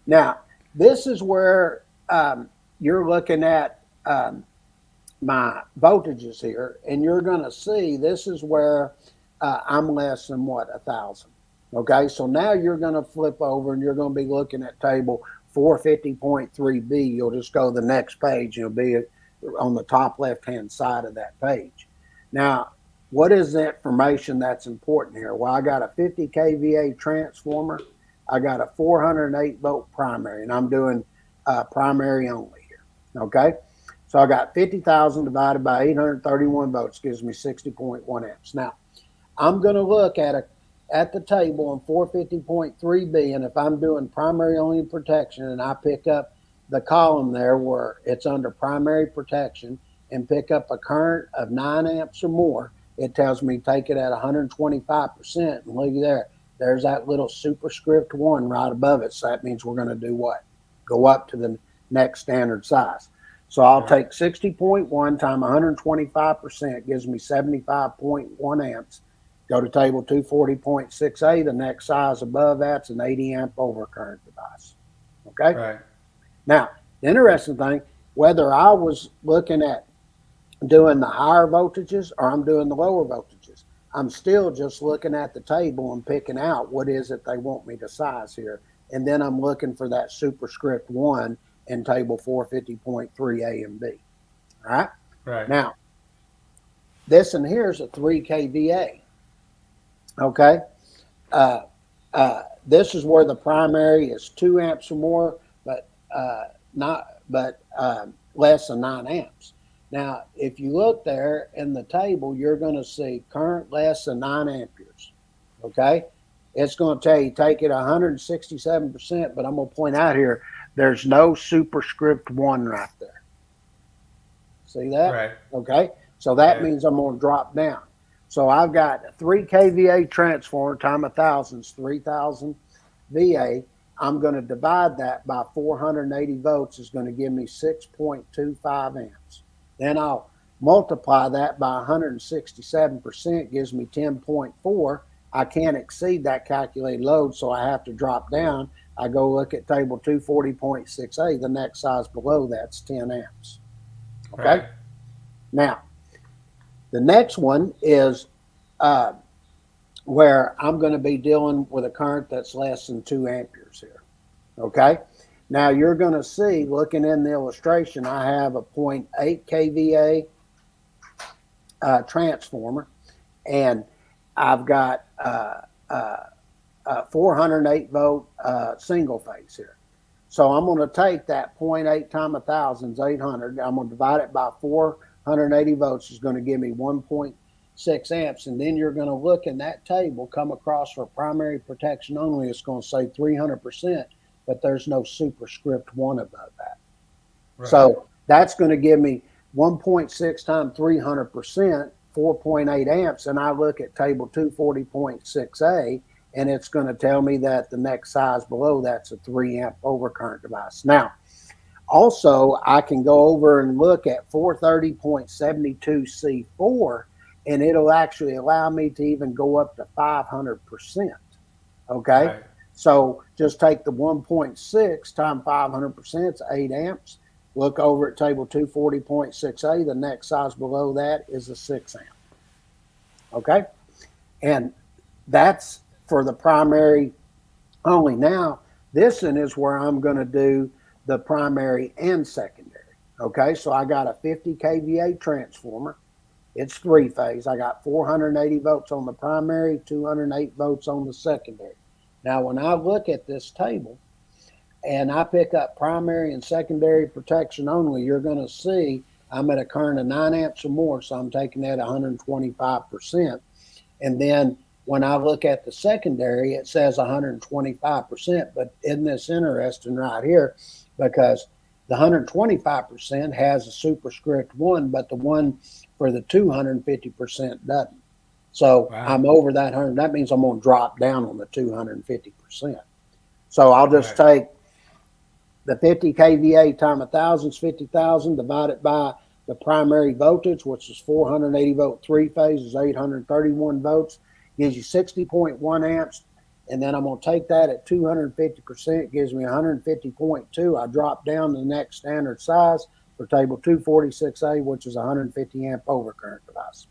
Now, this is where you're looking at my voltages here, and you're going to see this is where I'm less than 1,000. Okay, so now you're going to flip over and you're going to be looking at table 450.3b. You'll just go to the next page. You'll be on the top left-hand side of that page. Now, what is the information that's important here? Well, I got a 50 kVA transformer. I got a 408 volt primary, and I'm doing primary only here. Okay, so I got 50,000 divided by 831 volts gives me 60.1 amps. Now, I'm going to look at the table on 450.3b, and if I'm doing primary only protection and I pick up the column there where it's under primary protection and pick up a current of 9 amps or more, it tells me take it at 125%. And look there, there's that little superscript 1 right above it. So that means we're going to do what? Go up to the next standard size. So I'll take 60.1 times 125% gives me 75.1 amps. Go to table 240.6a, the next size above that's an 80 amp overcurrent device. Okay? Right. Now, the interesting thing, whether I was looking at doing the higher voltages or I'm doing the lower voltages, I'm still just looking at the table and picking out what is it they want me to size here. And then I'm looking for that superscript 1 in table 450.3 A and B. All right. Right. Now, this in here is a 3 kVA. Okay. This is where the primary is 2 amps or more, but less than 9 amps. Now, if you look there in the table, you're going to see current less than 9 amperes. Okay. It's going to tell you take it 167%, but I'm going to point out here, there's no superscript 1 right there. See that? Right. Okay. So that means I'm going to drop down. So I've got a 3 kVA transformer times 1,000 is 3,000 VA. I'm going to divide that by 480 volts is going to give me 6.25 amps. Then I'll multiply that by 167%, gives me 10.4. I can't exceed that calculated load, so I have to drop down. I go look at table 240.6A. The next size below that's 10 amps. Okay. Right. Now, the next one is where I'm going to be dealing with a current that's less than 2 amperes here. Okay. Now you're going to see, looking in the illustration, I have a 0.8 kVA transformer, and I've got a 408 volt single phase here. So I'm going to take that 0.8 times 1,000 is 800. I'm going to divide it by 480 volts is going to give me 1.6 amps. And then you're going to look in that table, come across for primary protection only. It's going to say 300%, but there's no superscript 1 above that. Right. So that's going to give me 1.6 times 300%, 4.8 amps. And I look at table 240.6A, and it's going to tell me that the next size below that's a 3 amp overcurrent device. Now, also, I can go over and look at 430.72C4, and it'll actually allow me to even go up to 500%. Okay? Right. So just take the 1.6 times 500%, it's 8 amps. Look over at table 240.6A. The next size below that is a 6 amp. Okay? And that's for the primary only. Now, this one is where I'm going to do the primary and secondary. Okay, so I got a 50 kVA transformer. It's 3-phase. I got 480 volts on the primary, 208 volts on the secondary. Now, when I look at this table and I pick up primary and secondary protection only, you're going to see I'm at a current of 9 amps or more, so I'm taking that 125%. And then when I look at the secondary, it says 125%, but isn't this interesting right here? Because the 125% has a superscript 1, but the one for the 250% doesn't. So wow. I'm over that 100. That means I'm going to drop down on the 250%. So I'll just take the 50 kVA times 1,000 is 50,000, divided by the primary voltage, which is 480 volt 3-phase, is 831 volts. Gives you 60.1 amps, and then I'm going to take that at 250%, gives me 150.2. I drop down to the next standard size for table 246A, which is a 150 amp overcurrent device.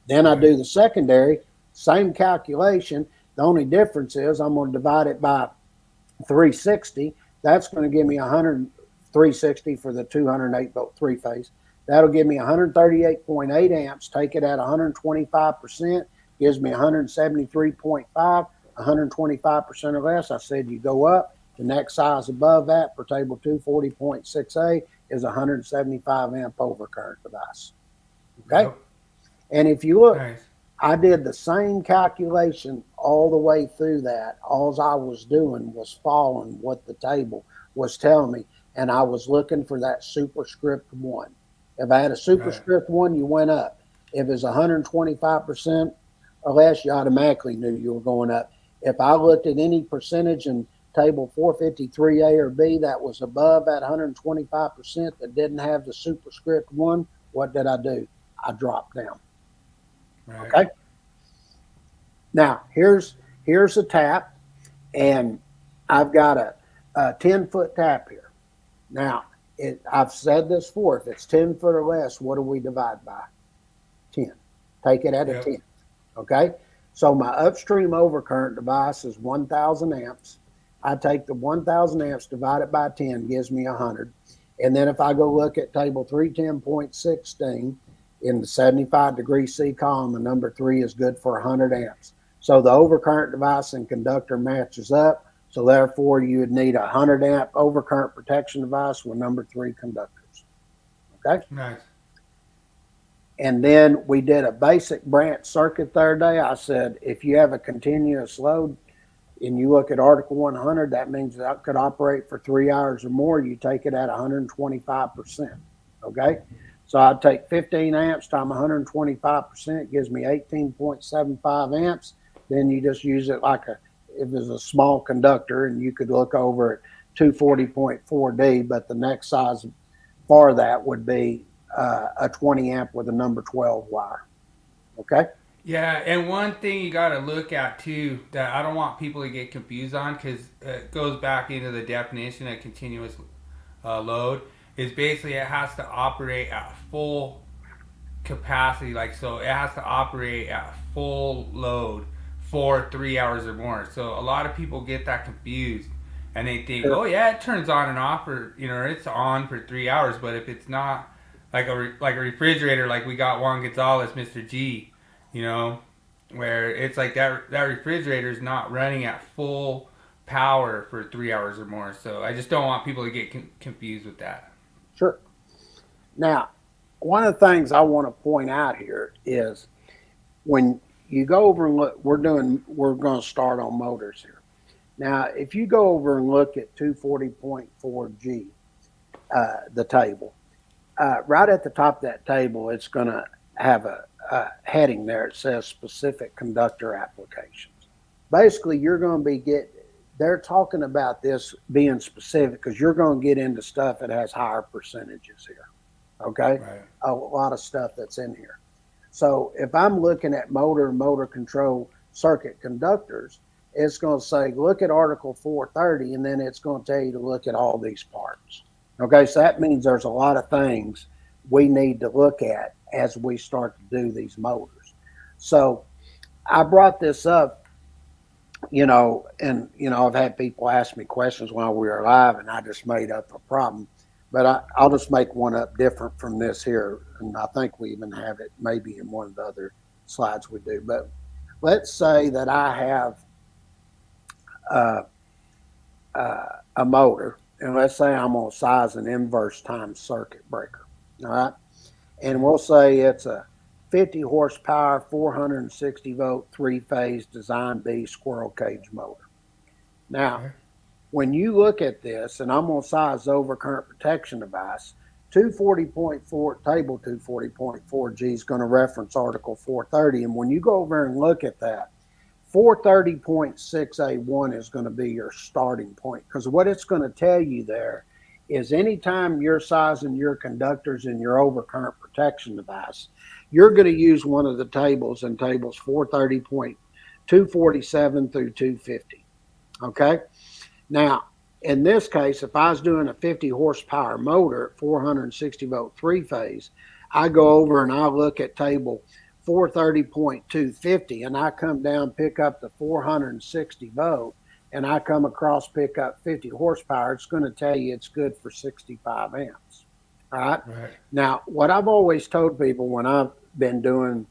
Then I do the secondary, same calculation. The only difference is I'm going to divide it by 360. That's going to give me 360 for the 208 volt 3-phase. That'll give me 138.8 amps. Take it at 125%. Gives me 173.5, 125% or less. I said you go up. The next size above that for table 240.6A is 175 amp overcurrent device. Okay? Yep. And if you look, nice. I did the same calculation all the way through that. All I was doing was following what the table was telling me, and I was looking for that superscript 1. If I had a superscript 1, you went up. If it's 125%, or less, you automatically knew you were going up. If I looked at any percentage in table 453A or B that was above that 125% that didn't have the superscript 1, what did I do? I dropped down. Right. Okay. Now here's a tap, and I've got a 10-foot tap here. Now I've said this before. If it's 10 foot or less, what do we divide by? 10. Take it at a 10. Okay, so my upstream overcurrent device is 1,000 amps. I take the 1,000 amps, divide it by 10, gives me 100. And then if I go look at table 310.16 in the 75 degree C column, the number 3 is good for 100 amps. So the overcurrent device and conductor matches up. So therefore, you would need a 100 amp overcurrent protection device with number 3 conductors. Okay? Nice. And then we did a basic branch circuit the other day. I said, if you have a continuous load and you look at Article 100, that means that could operate for 3 hours or more. You take it at 125%. Okay? So I'd take 15 amps times 125%, gives me 18.75 amps. Then you just use it like if it's a small conductor, and you could look over at 240.4D, but the next size for that would be a 20 amp with a number 12 wire. Okay? Yeah, and one thing you got to look at too that I don't want people to get confused on, because it goes back into the definition of continuous load, is basically it has to operate at full capacity. Like, so it has to operate at full load for 3 hours or more. So a lot of people get that confused, and they think, oh yeah, it turns on and off, or it's on for 3 hours. But if it's not like a refrigerator, like we got Juan Gonzalez, Mr. G, where it's like that refrigerator is not running at full power for 3 hours or more. So I just don't want people to get confused with that. Sure. Now, one of the things I want to point out here is when you go over and look, we're going to start on motors here. Now, if you go over and look at 240.4G, the table, right at the top of that table, it's going to have a heading there. It says specific conductor applications. Basically, you're going to they're talking about this being specific because you're going to get into stuff that has higher percentages here. Okay? Right. A lot of stuff that's in here. So if I'm looking at motor control circuit conductors, it's going to say, look at Article 430, and then it's going to tell you to look at all these parts. Okay, so that means there's a lot of things we need to look at as we start to do these motors. So I brought this up, and I've had people ask me questions while we were live, and I just made up a problem. But I'll just make one up different from this here, and I think we even have it maybe in one of the other slides we do. But let's say that I have a motor, and let's say I'm going to size an inverse time circuit breaker, all right? And we'll say it's a 50 horsepower, 460 volt, 3-phase Design B squirrel cage motor. Now, when you look at this, and I'm going to size the overcurrent protection device, 240.4, table 240.4G is going to reference Article 430. And when you go over and look at that, 430.6A1 is going to be your starting point, because what it's going to tell you there is anytime you're sizing your conductors in your overcurrent protection device, you're going to use one of the tables in tables 430.247 through 250. Okay? Now, in this case, if I was doing a 50 horsepower motor at 460 volt 3-phase, I go over and I look at table 430.250, and I come down, pick up the 460 volt, and I come across, pick up 50 horsepower, it's going to tell you it's good for 65 amps. All right? Right. Now, what I've always told people when I've been doing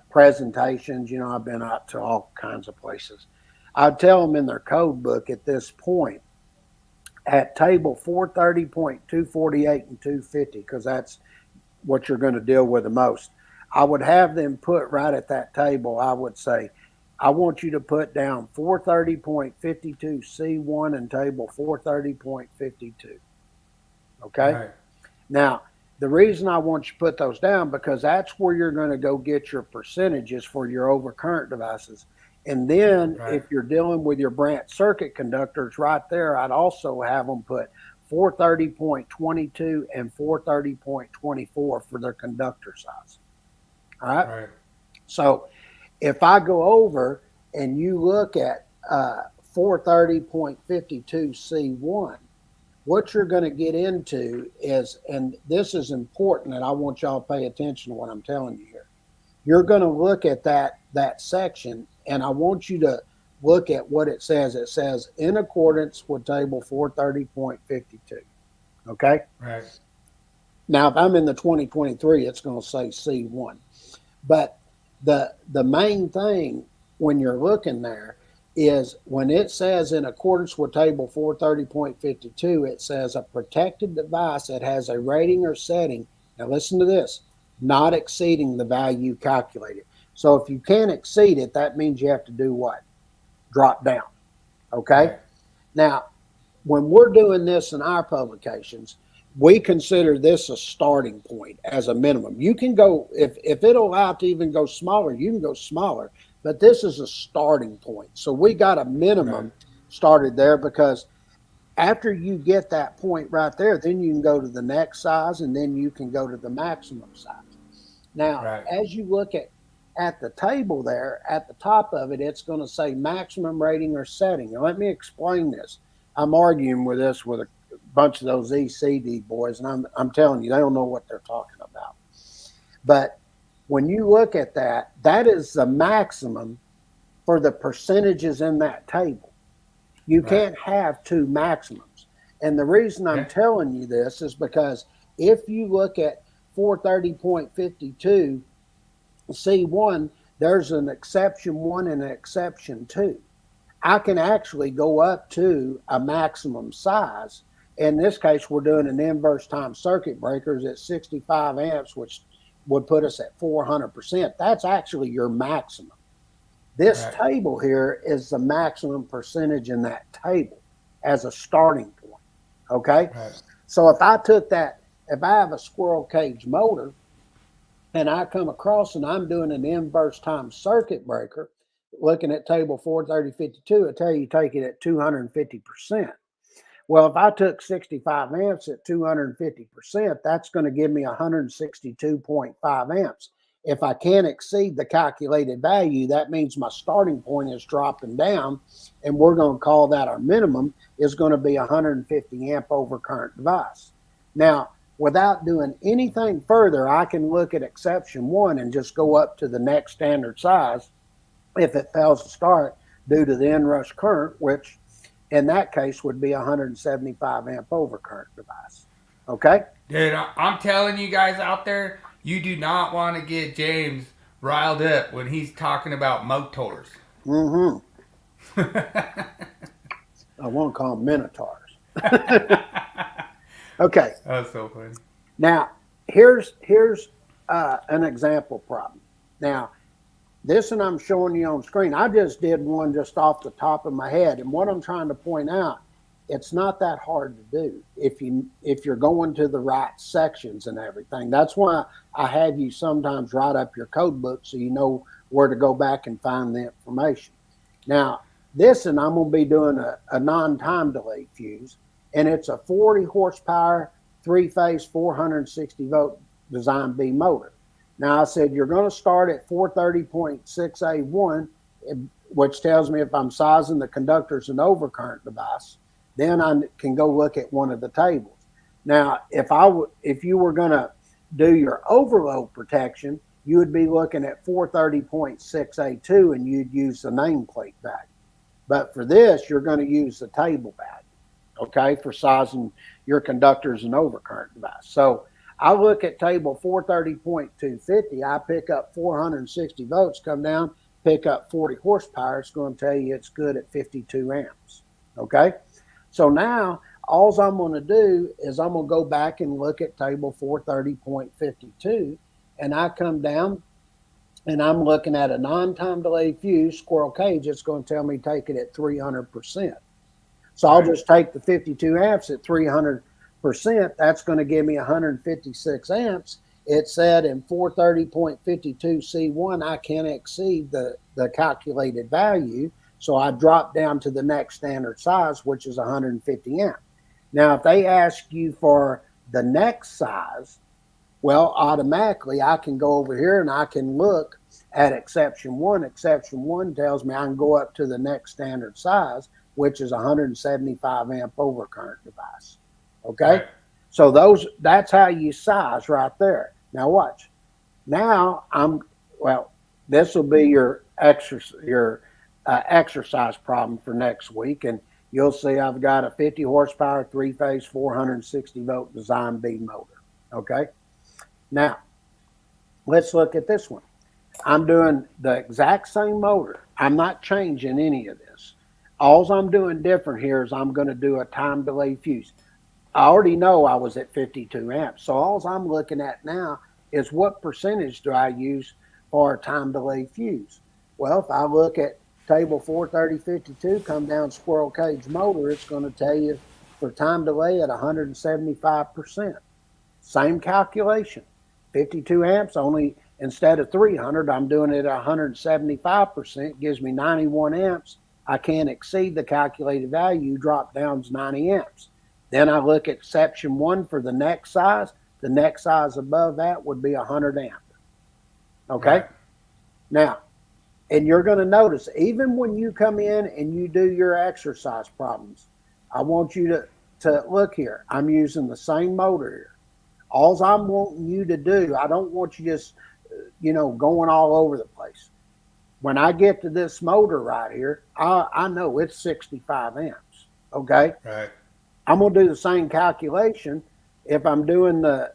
presentations, I've been out to all kinds of places. I'd tell them in their code book at this point, at table 430.248 and 250, because that's what you're going to deal with the most, I would have them put right at that table, I would say, I want you to put down 430.52C1 and table 430.52. Okay? Right. Now, the reason I want you to put those down, because that's where you're going to go get your percentages for your overcurrent devices. And then if you're dealing with your branch circuit conductors right there, I'd also have them put 430.22 and 430.24 for their conductor size. All right? So if I go over and you look at 430.52C1, what you're going to get into is, and this is important, and I want y'all to pay attention to what I'm telling you here. You're going to look at that section, and I want you to look at what it says. It says in accordance with table 430.52. Okay. Right. Now, if I'm in the 2023, it's going to say C1. But the main thing when you're looking there is when it says in accordance with table 430.52, it says a protected device that has a rating or setting. Now listen to this, not exceeding the value calculated. So if you can't exceed it, that means you have to do what? Drop down. Okay. Right. Now, when we're doing this in our publications, we consider this a starting point as a minimum. You can go, if it'll allow to even go smaller, you can go smaller, but this is a starting point. So we got a minimum started there, because after you get that point right there, then you can go to the next size, and then you can go to the maximum size. Now, as you look at the table there, at the top of it, it's going to say maximum rating or setting. Now, let me explain this. I'm arguing with this with a bunch of those ECD boys, and I'm telling you, they don't know what they're talking about. But when you look at that, that is the maximum for the percentages in that table. You can't have two maximums. And the reason I'm telling you this is because if you look at 430.52 C1, there's an exception 1 and an exception 2. I can actually go up to a maximum size. In this case, we're doing an inverse time circuit breakers at 65 amps, which would put us at 400%. That's actually your maximum. This table here is the maximum percentage in that table as a starting point. Okay. So if I took that, if I have a squirrel cage motor and I come across and I'm doing an inverse time circuit breaker, looking at table 430.52, it'll tell you take it at 250%. Well, if I took 65 amps at 250%, that's going to give me 162.5 amps. If I can't exceed the calculated value, that means my starting point is dropping down, and we're going to call that our minimum is going to be 150 amp overcurrent device. Now, without doing anything further, I can look at exception 1 and just go up to the next standard size if it fails to start due to the inrush current, which in that case would be 175 amp overcurrent device. Okay? Dude, I'm telling you guys out there, you do not want to get James riled up when he's talking about motors. I want to call them minotaurs. Okay. That's so funny. Now, here's an example problem. Now, this one I'm showing you on screen. I just did one just off the top of my head, and what I'm trying to point out, it's not that hard to do if you're going to the right sections and everything. That's why I have you sometimes write up your code book so you know where to go back and find the information. Now, this, and I'm going to be doing a non-time delay fuse, and it's a 40 horsepower, 3-phase, 460 volt design B motor. Now, I said you're going to start at 430.6A1, which tells me if I'm sizing the conductors and overcurrent device. Then I can go look at one of the tables. Now, if you were going to do your overload protection, you would be looking at 430.6A2, and you'd use the nameplate value. But for this, you're going to use the table value, okay, for sizing your conductors and overcurrent device. So I look at table 430.250. I pick up 460 volts, come down, pick up 40 horsepower. It's going to tell you it's good at 52 amps, okay? So now all I'm going to do is I'm going to go back and look at table 430.52, and I come down and I'm looking at a non-time delay fuse squirrel cage. It's going to tell me take it at 300%. So I'll just take the 52 amps at 300%. That's going to give me 156 amps. It said in 430.52 C1, I can't exceed the calculated value. So I drop down to the next standard size, which is 150 amp. Now, if they ask you for the next size, well, automatically I can go over here and I can look at exception 1. Exception 1 tells me I can go up to the next standard size, which is 175 amp overcurrent device. Okay? Right. So that's how you size right there. Now watch. Now this will be your exercise problem for next week, and you'll see I've got a 50 horsepower, 3-phase, 460 volt Design B motor. Okay. Now, let's look at this one. I'm doing the exact same motor. I'm not changing any of this. All I'm doing different here is I'm going to do a time delay fuse. I already know I was at 52 amps. So all I'm looking at now is what percentage do I use for a time delay fuse? Well, if I look at table 43052, come down squirrel cage motor, it's going to tell you for time delay at 175%. Same calculation. 52 amps, only instead of 300, I'm doing it at 175%, gives me 91 amps. I can't exceed the calculated value, drop down to 90 amps. Then I look at section 1 for the next size. The next size above that would be 100 amp. Okay? Right. Now, and you're going to notice, even when you come in and you do your exercise problems, I want you to look here. I'm using the same motor here. All I'm wanting you to do, I don't want you just, going all over the place. When I get to this motor right here, I know it's 65 amps, okay? Right. I'm going to do the same calculation. If I'm doing the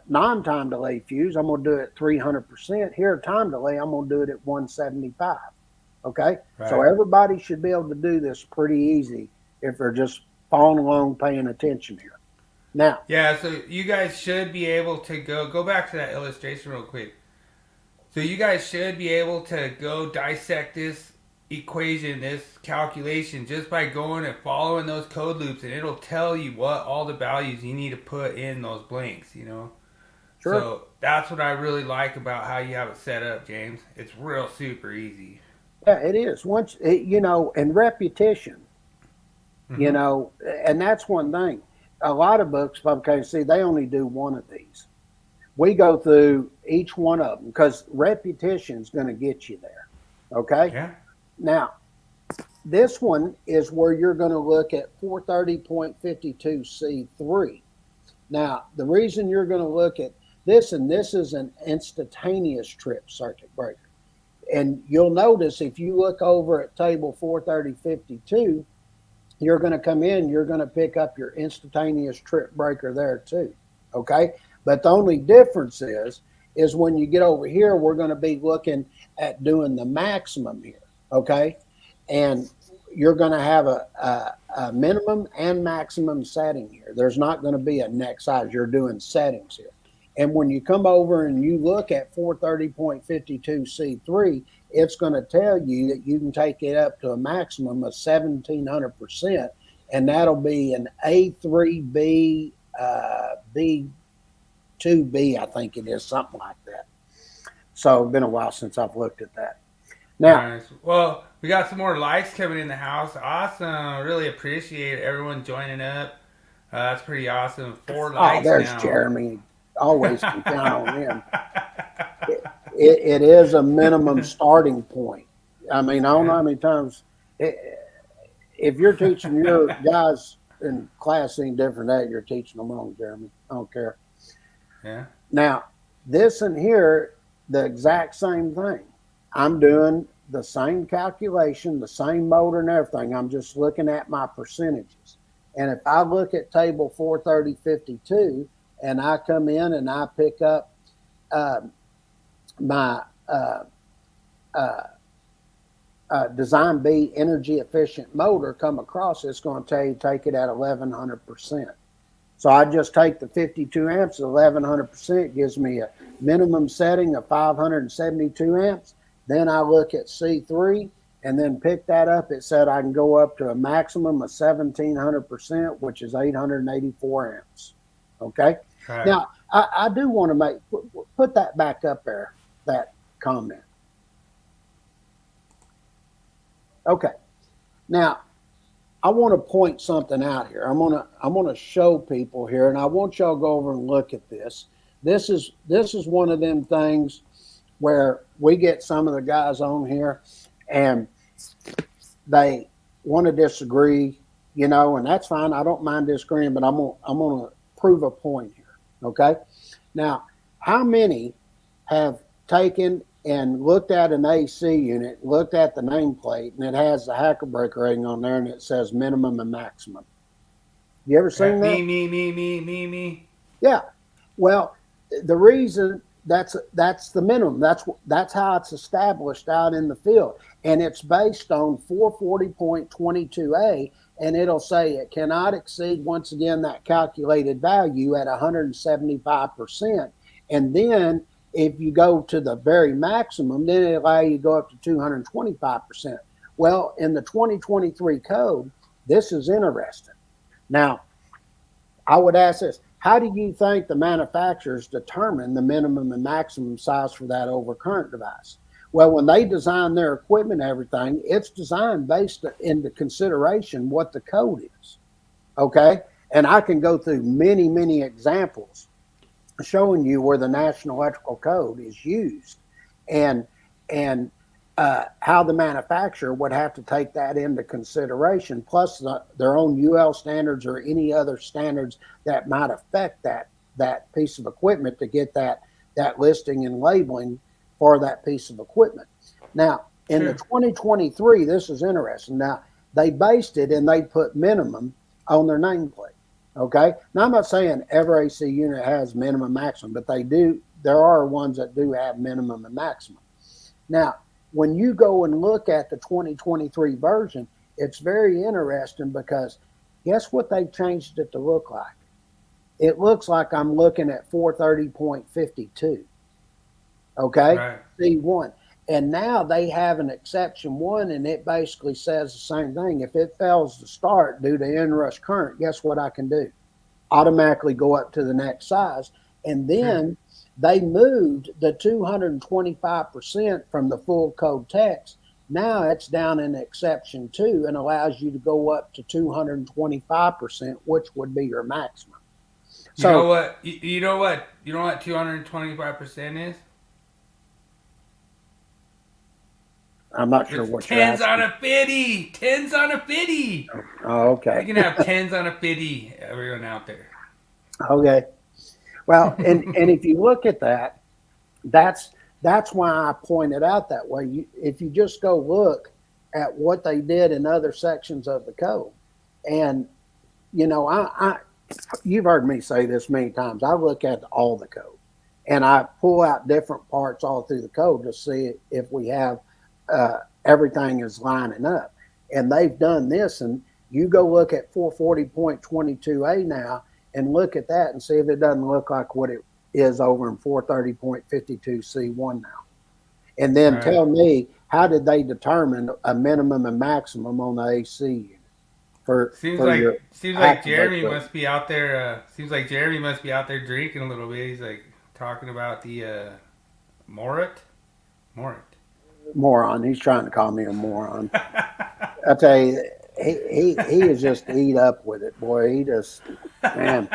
non-time delay fuse, I'm going to do it 300%. Here, time delay, I'm going to do it at 175, okay? Right. So everybody should be able to do this pretty easy if they're just following along, paying attention here. Now. Yeah, so you guys should be able to go back to that illustration real quick. So you guys should be able to go dissect this equation, this calculation, just by going and following those code loops, and it'll tell you what all the values you need to put in those blanks, Sure. So that's what I really like about how you have it set up, James. It's real super easy. Yeah, it is. Once, and repetition, and that's one thing. A lot of books publications, they only do one of these. We go through each one of them because repetition is going to get you there. Okay? Yeah. Now, this one is where you're going to look at 430.52C3. Now, the reason you're going to look at this, and this is an instantaneous trip circuit breaker. And you'll notice if you look over at table 430.52, you're going to come in, you're going to pick up your instantaneous trip breaker there too. Okay? But the only difference is when you get over here, we're going to be looking at doing the maximum here. Okay? And you're going to have a minimum and maximum setting here. There's not going to be a next size. You're doing settings here. And when you come over and you look at 430.52C3, it's going to tell you that you can take it up to a maximum of 1,700%, and that'll be an A3B, B2B, I think it is, something like that. So it's been a while since I've looked at that. Now, nice. Well, we got some more likes coming in the house. Awesome. Really appreciate everyone joining up. That's pretty awesome. 4 likes. Oh, there's now. Jeremy. Always can count on him. It is a minimum starting point. I mean, I don't know how many times. If you're teaching your guys in class any different that you're teaching them wrong, Jeremy. I don't care. Yeah. Now, this and here, the exact same thing. I'm doing the same calculation, the same motor and everything. I'm just looking at my percentages. And if I look at table 430.52, and I come in and I pick up my Design B energy efficient motor, come across, it's going to tell you take it at 1,100%. So I just take the 52 amps at 1,100%, gives me a minimum setting of 572 amps. Then I look at C3 and then pick that up. It said I can go up to a maximum of 1,700%, which is 884 amps. Okay. Right. Now, I do want to put that back up there, that comment. Okay. Now, I want to point something out here. I'm gonna show people here, and I want y'all to go over and look at this. This is one of them things where we get some of the guys on here, and they want to disagree, and that's fine. I don't mind disagreeing, but I'm gonna prove a point here. Okay. Now, how many have taken and looked at an AC unit, looked at the nameplate, and it has the hacker breaker rating on there, and it says minimum and maximum. You ever seen that? Me. Yeah. Well, the reason that's the minimum. That's how it's established out in the field, and it's based on 440.22a, and it'll say it cannot exceed, once again, that calculated value at 175%, and then if you go to the very maximum, then it allow you to go up to 225%. Well, in the 2023 code, this is interesting. Now, I would ask this: how do you think the manufacturers determine the minimum and maximum size for that overcurrent device? Well, when they design their equipment and everything, it's designed based into consideration what the code is. Okay? And I can go through many, many examples showing you where the National Electrical Code is used, and how the manufacturer would have to take that into consideration, plus their own UL standards or any other standards that might affect that piece of equipment to get that listing and labeling for that piece of equipment. Now, in the 2023, this is interesting. Now, they based it and they put minimum on their nameplate. Okay. Now, I'm not saying every AC unit has minimum maximum, but they do. There are ones that do have minimum and maximum. Now, when you go and look at the 2023 version, it's very interesting because guess what they've changed it to look like? It looks like I'm looking at 430.52. Okay. Right. C1. And now they have an exception 1, and it basically says the same thing. If it fails to start due to inrush current, guess what I can do? Automatically go up to the next size. And then they moved the 225% from the full code text. Now it's down in exception 2 and allows you to go up to 225%, which would be your maximum. So, you know what 225% is? I'm not sure It's what tens you're on asking. a 50. Tens on a 50. Oh, okay. You can have tens on a 50, everyone out there. Okay. Well, and if you look at that, that's why I pointed out that way. If you just go look at what they did in other sections of the code, and you've heard me say this many times. I look at all the code, and I pull out different parts all through the code to see if we have everything is lining up. And they've done this, and you go look at 440.22a now and look at that and see if it doesn't look like what it is over in 430.52c1 now. And then tell me, how did they determine a minimum and maximum on the AC unit? Seems like Jeremy must be out there. Seems like Jeremy must be out there drinking a little bit. He's like talking about the moron. He's trying to call me a moron. I tell you, he is just eat up with it, boy. He just, man.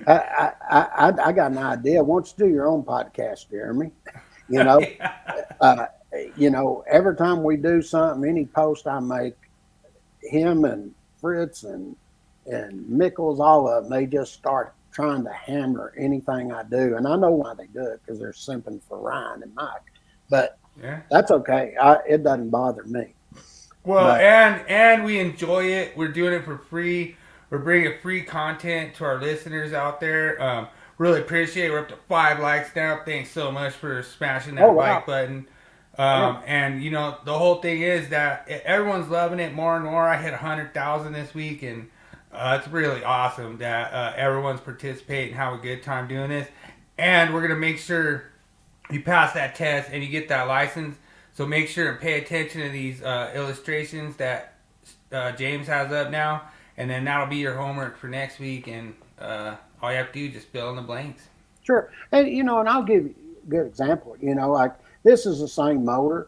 I got an idea. Why don't you do your own podcast, Jeremy? Every time we do something, any post I make, him and Fritz and Mickles, all of them, they just start trying to hammer anything I do. And I know why they do it, because they're simping for Ryan and Mike. But that's okay. It doesn't bother me. Well, and we enjoy it. We're doing it for free. We're bringing free content to our listeners out there. Really appreciate it. We're up to 5 likes now. Thanks so much for smashing that like button. And the whole thing is that everyone's loving it more and more. I hit 100,000 this week, and it's really awesome that everyone's participating, have a good time doing this. And we're gonna make sure you pass that test and you get that license. So make sure and pay attention to these illustrations that James has up now, and then that'll be your homework for next week. And all you have to do is just fill in the blanks. Sure, and and I'll give you a good example. Like this is the same motor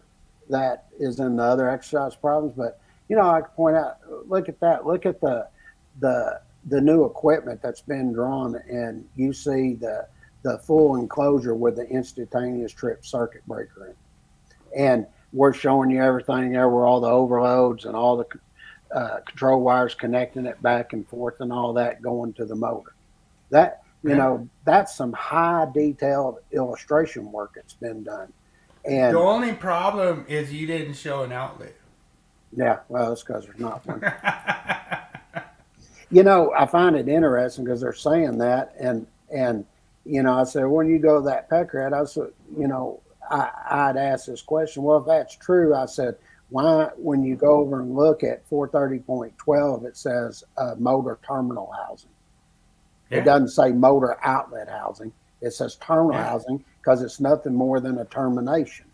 that is in the other exercise problems, but I can point out. Look at that. Look at the new equipment that's been drawn, and you see the full enclosure with the instantaneous trip circuit breaker in. And we're showing you everything there, where all the overloads and all the control wires connecting it back and forth and all that going to the motor. That, that's some high detailed illustration work that's been done. And The only problem is you didn't show an outlet. yeah, well, it's because there's not one. You know, I find it interesting because they're saying that, and I said, when you go to that peckerhead, I said, I'd ask this question. Well, if that's true, I said, why, when you go over and look at 430.12, it says motor terminal housing. Yeah. It doesn't say motor outlet housing. It says terminal housing because it's nothing more than a termination.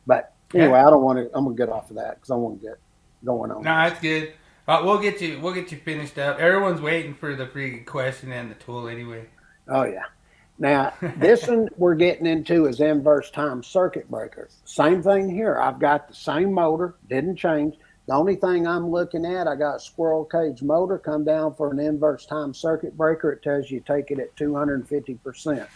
But anyway, I don't want to. I'm gonna get off of that because I want to get going on. No, that's good. We'll get you finished up. Everyone's waiting for the free question and the tool anyway. Oh yeah. Now this one we're getting into is inverse time circuit breaker. Same thing here. I've got the same motor, didn't change. The only thing I'm looking at, I got a squirrel cage motor, come down for an inverse time circuit breaker. It tells you take it at 250%.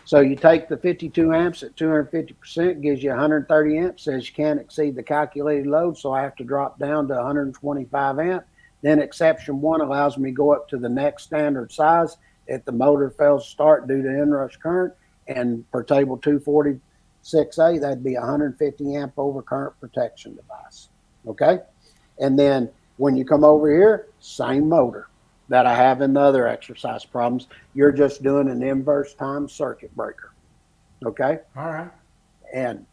So you take the 52 amps at 250%, gives you 130 amps, says you can't exceed the calculated load, so I have to drop down to 125 amp. Then exception 1 allows me to go up to the next standard size if the motor fails to start due to inrush current, and per table 246A, that'd be a 150 amp overcurrent protection device. Okay? And then when you come over here, same motor that I have in the other exercise problems. You're just doing an inverse time circuit breaker. Okay? All right. And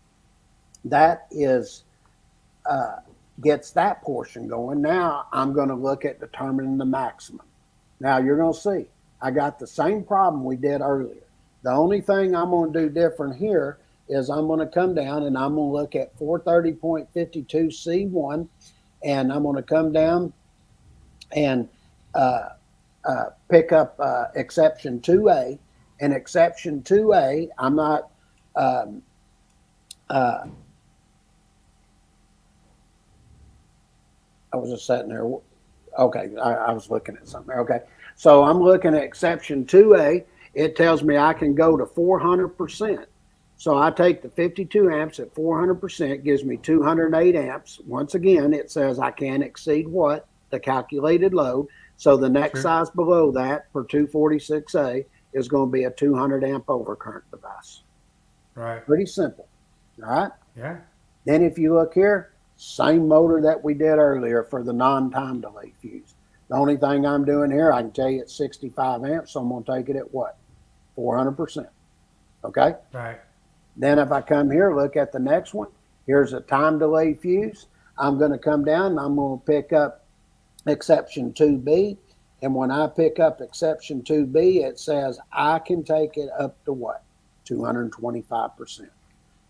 that is gets that portion going. Now I'm going to look at determining the maximum. Now you're going to see I got the same problem we did earlier. The only thing I'm going to do different here is I'm going to come down and I'm going to look at 430.52C1, and I'm going to come down and pick up exception 2A. And exception 2A, I'm not I was just sitting there. Okay, I was looking at something. Okay, so I'm looking at exception 2A. It tells me I can go to 400%. So I take the 52 amps at 400%, gives me 208 amps. Once again, it says I can't exceed what? The calculated load. So the next size below that for 246A is going to be a 200 amp overcurrent device. Right. Pretty simple. All right? Yeah. Then if you look here, same motor that we did earlier for the non-time delay fuse. The only thing I'm doing here, I can tell you it's 65 amps, so I'm going to take it at what? 400%. Okay? Right. Then if I come here, look at the next one. Here's a time delay fuse. I'm going to come down and I'm going to pick up exception 2B. And when I pick up exception 2B, it says I can take it up to what? 225%.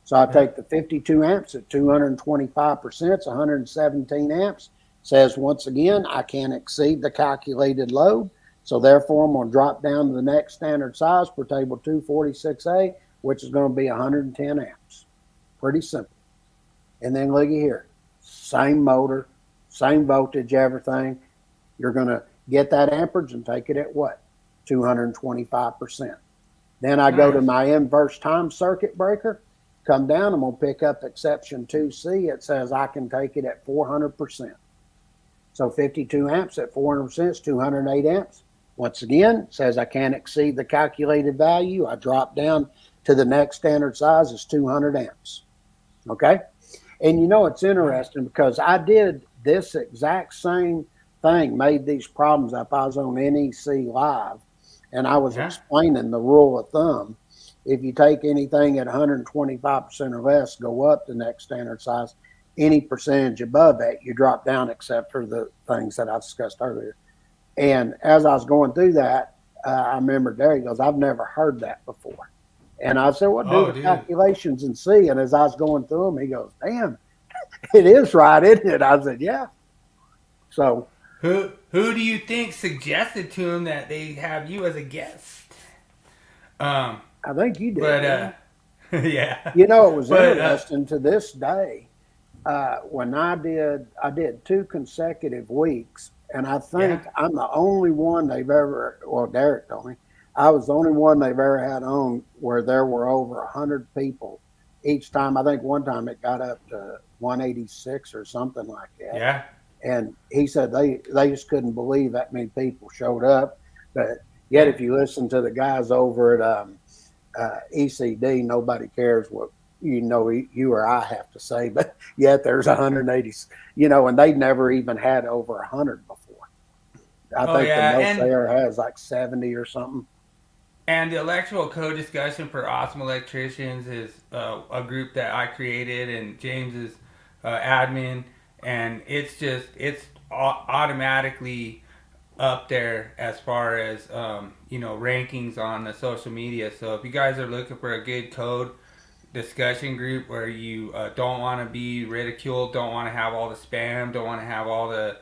So I take the 52 amps at 225%, it's 117 amps. Says once again, I can't exceed the calculated load. So therefore, I'm going to drop down to the next standard size for table 246A, which is going to be 110 amps. Pretty simple. And then look here, same motor, same voltage, everything. You're going to get that amperage and take it at what? 225%. Then I go to my inverse time circuit breaker. Come down, I'm going to pick up exception 2C. It says I can take it at 400%. So 52 amps at 400% is 208 amps. Once again, it says I can't exceed the calculated value. I drop down to the next standard size is 200 amps. Okay? And it's interesting because I did this exact same thing, made these problems up. I was on NEC Live, and I was explaining the rule of thumb. If you take anything at 125% or less, go up the next standard size. Any percentage above that, you drop down, except for the things that I discussed earlier. And as I was going through that, I remember Derek goes, I've never heard that before. And I said, well, do the calculations and see. And as I was going through them, he goes, damn, it is right, isn't it? I said, yeah. So who do you think suggested to him that they have you as a guest? I think you did. But yeah. It was interesting to this day. When I did 2 consecutive weeks, and I think I'm the only one they've ever, well, Derek told me, I was the only one they've ever had on where there were over 100 people each time. I think one time it got up to 186 or something like that. Yeah. And he said they just couldn't believe that many people showed up. But yet if you listen to the guys over at ECD, nobody cares what you or I have to say, but yet there's 180, and they've never even had over 100 before. I Oh think the yeah, most there has like 70 or something. and the electrical code discussion for awesome electricians is a group that I created, and James is admin, and it's automatically up there as far as rankings on the social media. So if you guys are looking for a good code discussion group where you don't want to be ridiculed, don't want to have all the spam, don't want to have all the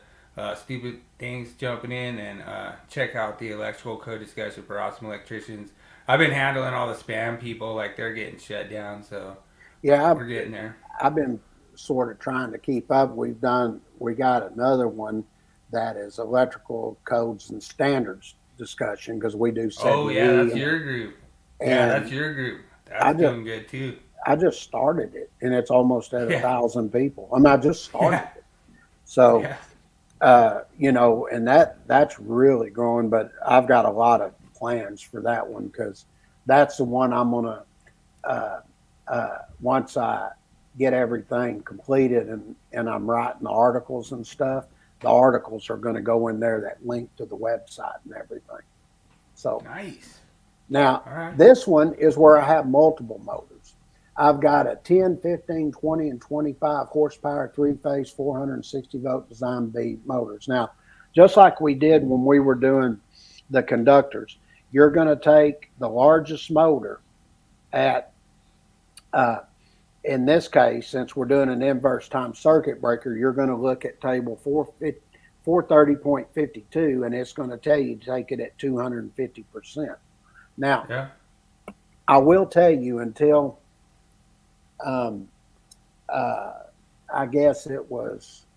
stupid things jumping in, and check out the electrical code discussion for awesome electricians. I've been handling all the spam people, like they're getting shut down, so Yeah, we're getting there. I've been sort of trying to keep up. We got another one that is electrical codes and standards discussion because we do 70E. Oh yeah, that's your group. Yeah, that's your group. That's doing good too. I just started it, and it's almost at 1,000 people. I mean, I just started it. So, and that's really growing, but I've got a lot of plans for that one because that's the one I'm going to, once I get everything completed and I'm writing the articles and stuff, the articles are going to go in there that link to the website and everything. So nice. Now, This one is where I have multiple motors. I've got a 10, 15, 20, and 25 horsepower, three-phase, 460-volt Design B motors. Now, just like we did when we were doing the conductors, you're going to take the largest motor at, in this case, since we're doing an inverse time circuit breaker, you're going to look at table 430.52, and it's going to tell you to take it at 250%. Now, I will tell you until, I guess it was,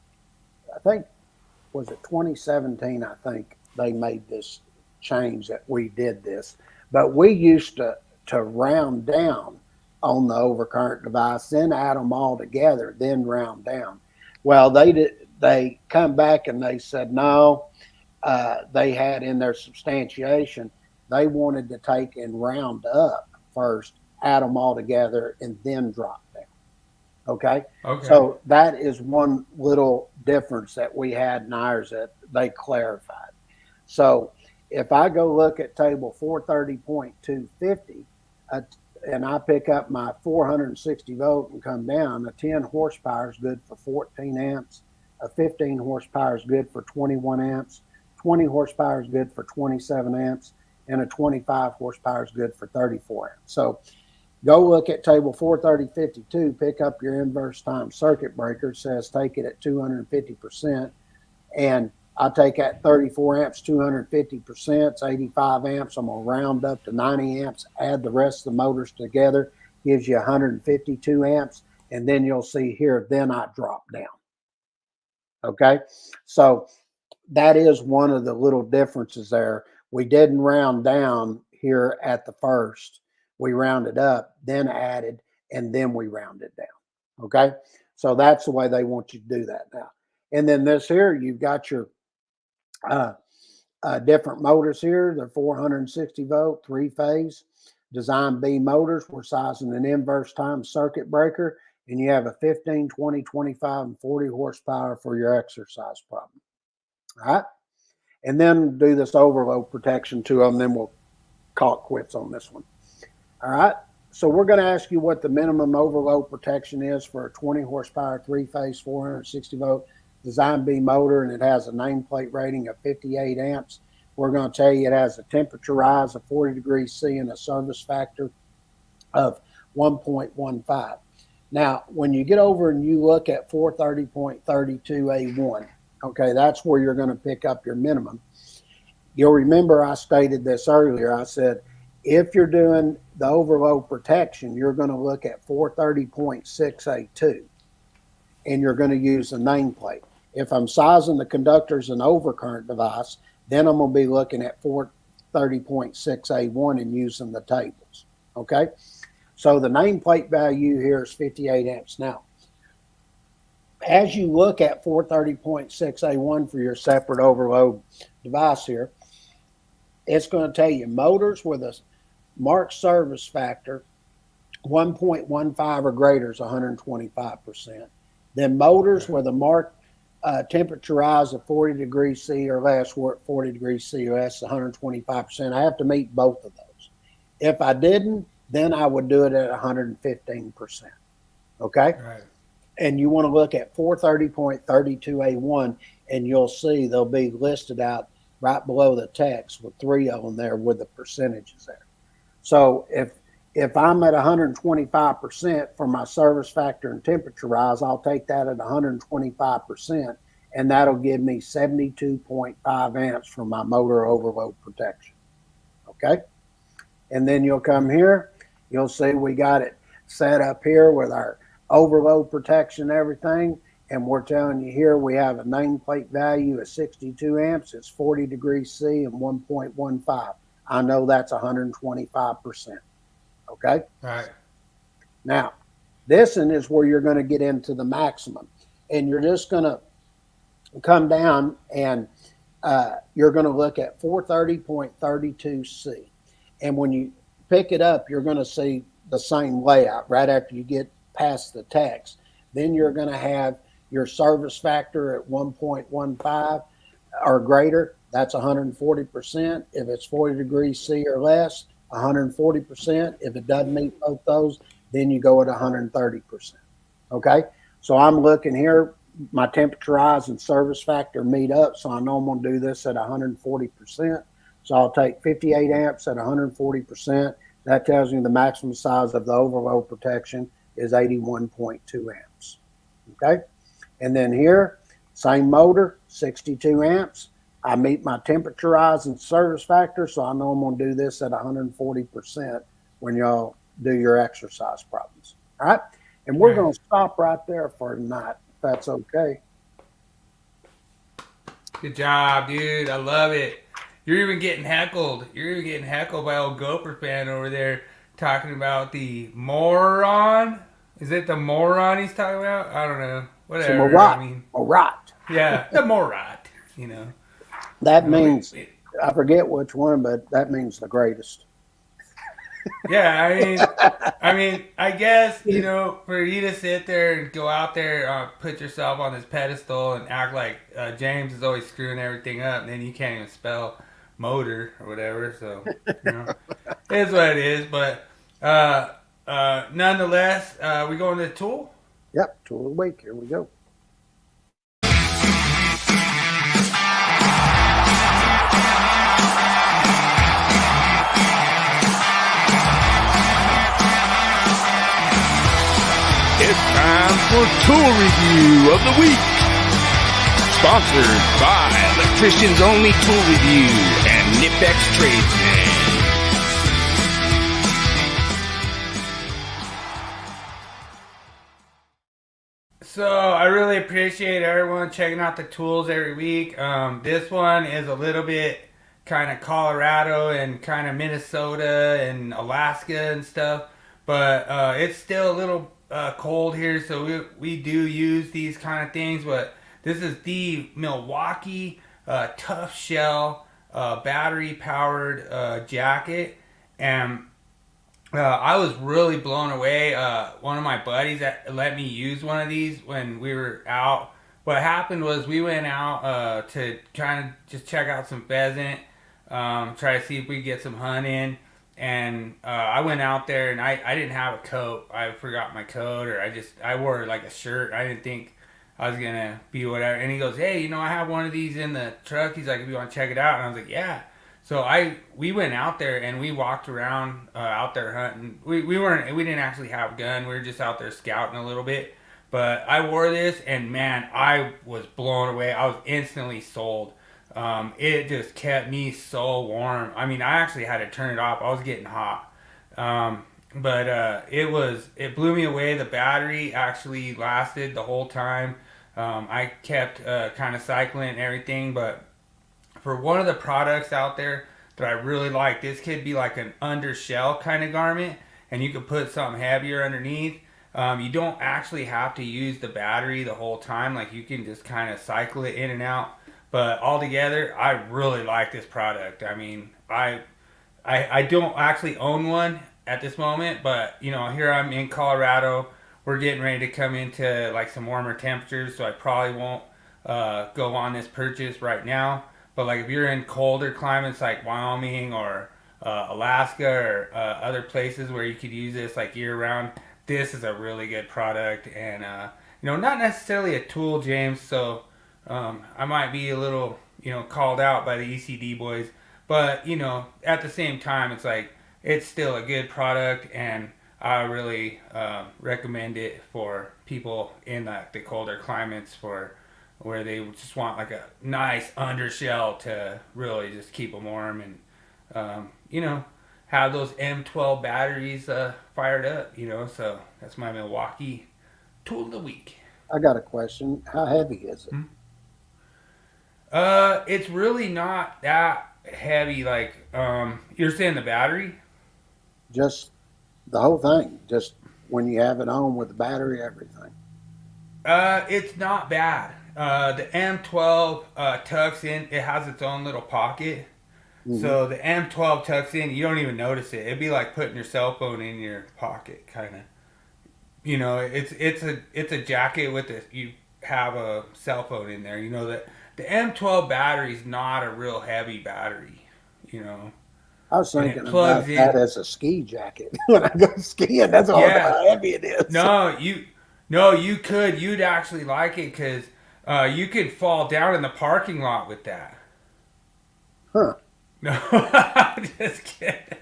was it 2017, I think they made this change that we did this. But we used to round down on the overcurrent device, then add them all together, then round down. Well, they come back and they said, no, they had in their substantiation, they wanted to take and round up first, add them all together, and then drop down. Okay? So that is one little difference that we had in ours that they clarified. So if I go look at table 430.250, and I pick up my 460 volt and come down, a 10 horsepower is good for 14 amps, a 15 horsepower is good for 21 amps, 20 horsepower is good for 27 amps, and a 25 horsepower is good for 34 amps. So go look at table 430.52, pick up your inverse time circuit breaker. It says take it at 250%. And I take that 34 amps, 250%, it's 85 amps. I'm going to round up to 90 amps, add the rest of the motors together, gives you 152 amps. And then you'll see here, then I drop down. Okay, so that is one of the little differences there. We didn't round down here at the first. We rounded up, then added, and then we rounded down. Okay, so that's the way they want you to do that now. And then this here, you've got your different motors here. They're 460 volt, three-phase, Design B motors. We're sizing an inverse time circuit breaker, and you have a 15, 20, 25, and 40 horsepower for your exercise problem. All right. And then do this overload protection to them. Then we'll call it quits on this one. All right. So we're going to ask you what the minimum overload protection is for a 20 horsepower, three-phase, 460 volt Design B motor, and it has a nameplate rating of 58 amps. We're going to tell you it has a temperature rise of 40 degrees C and a service factor of 1.15. Now, when you get over and you look at 430.32A1, okay, that's where you're going to pick up your minimum. You'll remember I stated this earlier. I said, if you're doing the overload protection, you're going to look at 430.6A2, and you're going to use the nameplate. If I'm sizing the conductors and overcurrent device, then I'm going to be looking at 430.6A1 and using the tables. Okay, so the nameplate value here is 58 amps. Now, as you look at 430.6A1 for your separate overload device here, it's going to tell you motors with a marked service factor 1.15 or greater is 125%. Then motors with a marked temperature rise of 40 degrees C or less, we're at 40 degrees C or less, 125%. I have to meet both of those. If I didn't, then I would do it at 115%. Okay? Right. And you want to look at 430.32A1, and you'll see they'll be listed out right below the text with 3 of them there with the percentages there. So if I'm at 125% for my service factor and temperature rise, I'll take that at 125%, and that'll give me 72.5 amps for my motor overload protection. Okay? And then you'll come here, you'll see we got it set up here with our overload protection and everything, and we're telling you here we have a nameplate value of 62 amps. It's 40 degrees C and 1.15. I know that's 125%. Okay? Right. Now, this one is where you're going to get into the maximum, and you're just going to come down and you're going to look at 430.32C. And when you pick it up, you're going to see the same layout right after you get past the text. Then you're going to have your service factor at 1.15 or greater. That's 140%. If it's 40 degrees C or less, 140%. If it doesn't meet both those, then you go at 130%. Okay? So I'm looking here, my temperature rise and service factor meet up, so I know I'm going to do this at 140%. So I'll take 58 amps at 140%. That tells me the maximum size of the overload protection is 81.2 amps. Okay? And then here, same motor, 62 amps. I meet my temperature rise and service factor, so I know I'm going to do this at 140% when y'all do your exercise problems. All right? And we're going to stop right there for tonight, if that's okay. Good job, dude. I love it. You're even getting heckled. You're even getting heckled by old Gopher fan over there talking about the moron. Is it the moron he's talking about? I don't know. Whatever. Morat. Yeah, the morat, you know. That means, I forget which one, but that means the greatest. Yeah, I mean, I guess, you know, for you to sit there and go out there, put yourself on this pedestal and act like James is always screwing everything up, and then you can't even spell motor or whatever. So, you know, it is what it is. But nonetheless, we go into the tool. Yep, tool of the week. Here we go. It's time for Tool Review of the Week. Sponsored by Electrician's Only Tool Review and Nipex Tradesman. So I really appreciate everyone checking out the tools every week. This one is a little bit kind of Colorado and kind of Minnesota and Alaska and stuff, but it's still a little cold here, so we do use these kind of things. But this is the Milwaukee ToughShell battery powered jacket, and I was really blown away. One of my buddies that let me use one of these when we were out. What happened was we went out to kind of just check out some pheasant, try to see if we could get some hunt in. And I went out there and I didn't have a coat. I forgot my coat, or I wore like a shirt. I didn't think I was going to be whatever. And he goes, hey, you know, I have one of these in the truck. He's like, if you want to check it out. And I was like, yeah. So we went out there and we walked around out there hunting. We didn't actually have a gun. We were just out there scouting a little bit. But I wore this and man, I was blown away. I was instantly sold. It just kept me so warm. I mean, I actually had to turn it off. I was getting hot. But it blew me away. The battery actually lasted the whole time. I kept kind of cycling and everything, but for one of the products out there that I really like, this could be like an undershell kind of garment, and you could put something heavier underneath. You don't actually have to use the battery the whole time. Like, you can just kind of cycle it in and out. But altogether, I really like this product. I mean, I don't actually own one at this moment, but here I'm in Colorado. We're getting ready to come into like some warmer temperatures, so I probably won't go on this purchase right now. But like if you're in colder climates like Wyoming or Alaska or other places where you could use this like year round, this is a really good product. And not necessarily a tool, James. So I might be a little called out by the ECD boys, but at the same time, it's like it's still a good product, and I really recommend it for people in the colder climates for where they just want like a nice undershell to really just keep them warm and have those M12 batteries fired up. So that's my Milwaukee tool of the week. I got a question. How heavy is it? It's really not that heavy. Like you're saying the battery? Just the whole thing. Just when you have it on with the battery, everything. It's not bad. The M12 tucks in. It has its own little pocket. Mm-hmm. So the M12 tucks in. You don't even notice it. It'd be like putting your cell phone in your pocket, kind of. It's a jacket with you have a cell phone in there. That the M12 battery is not a real heavy battery. I was thinking about that as a ski jacket when I go skiing. That's how heavy it is. No, you could. You'd actually like it because you could fall down in the parking lot with that. Huh? No, I'm just kidding.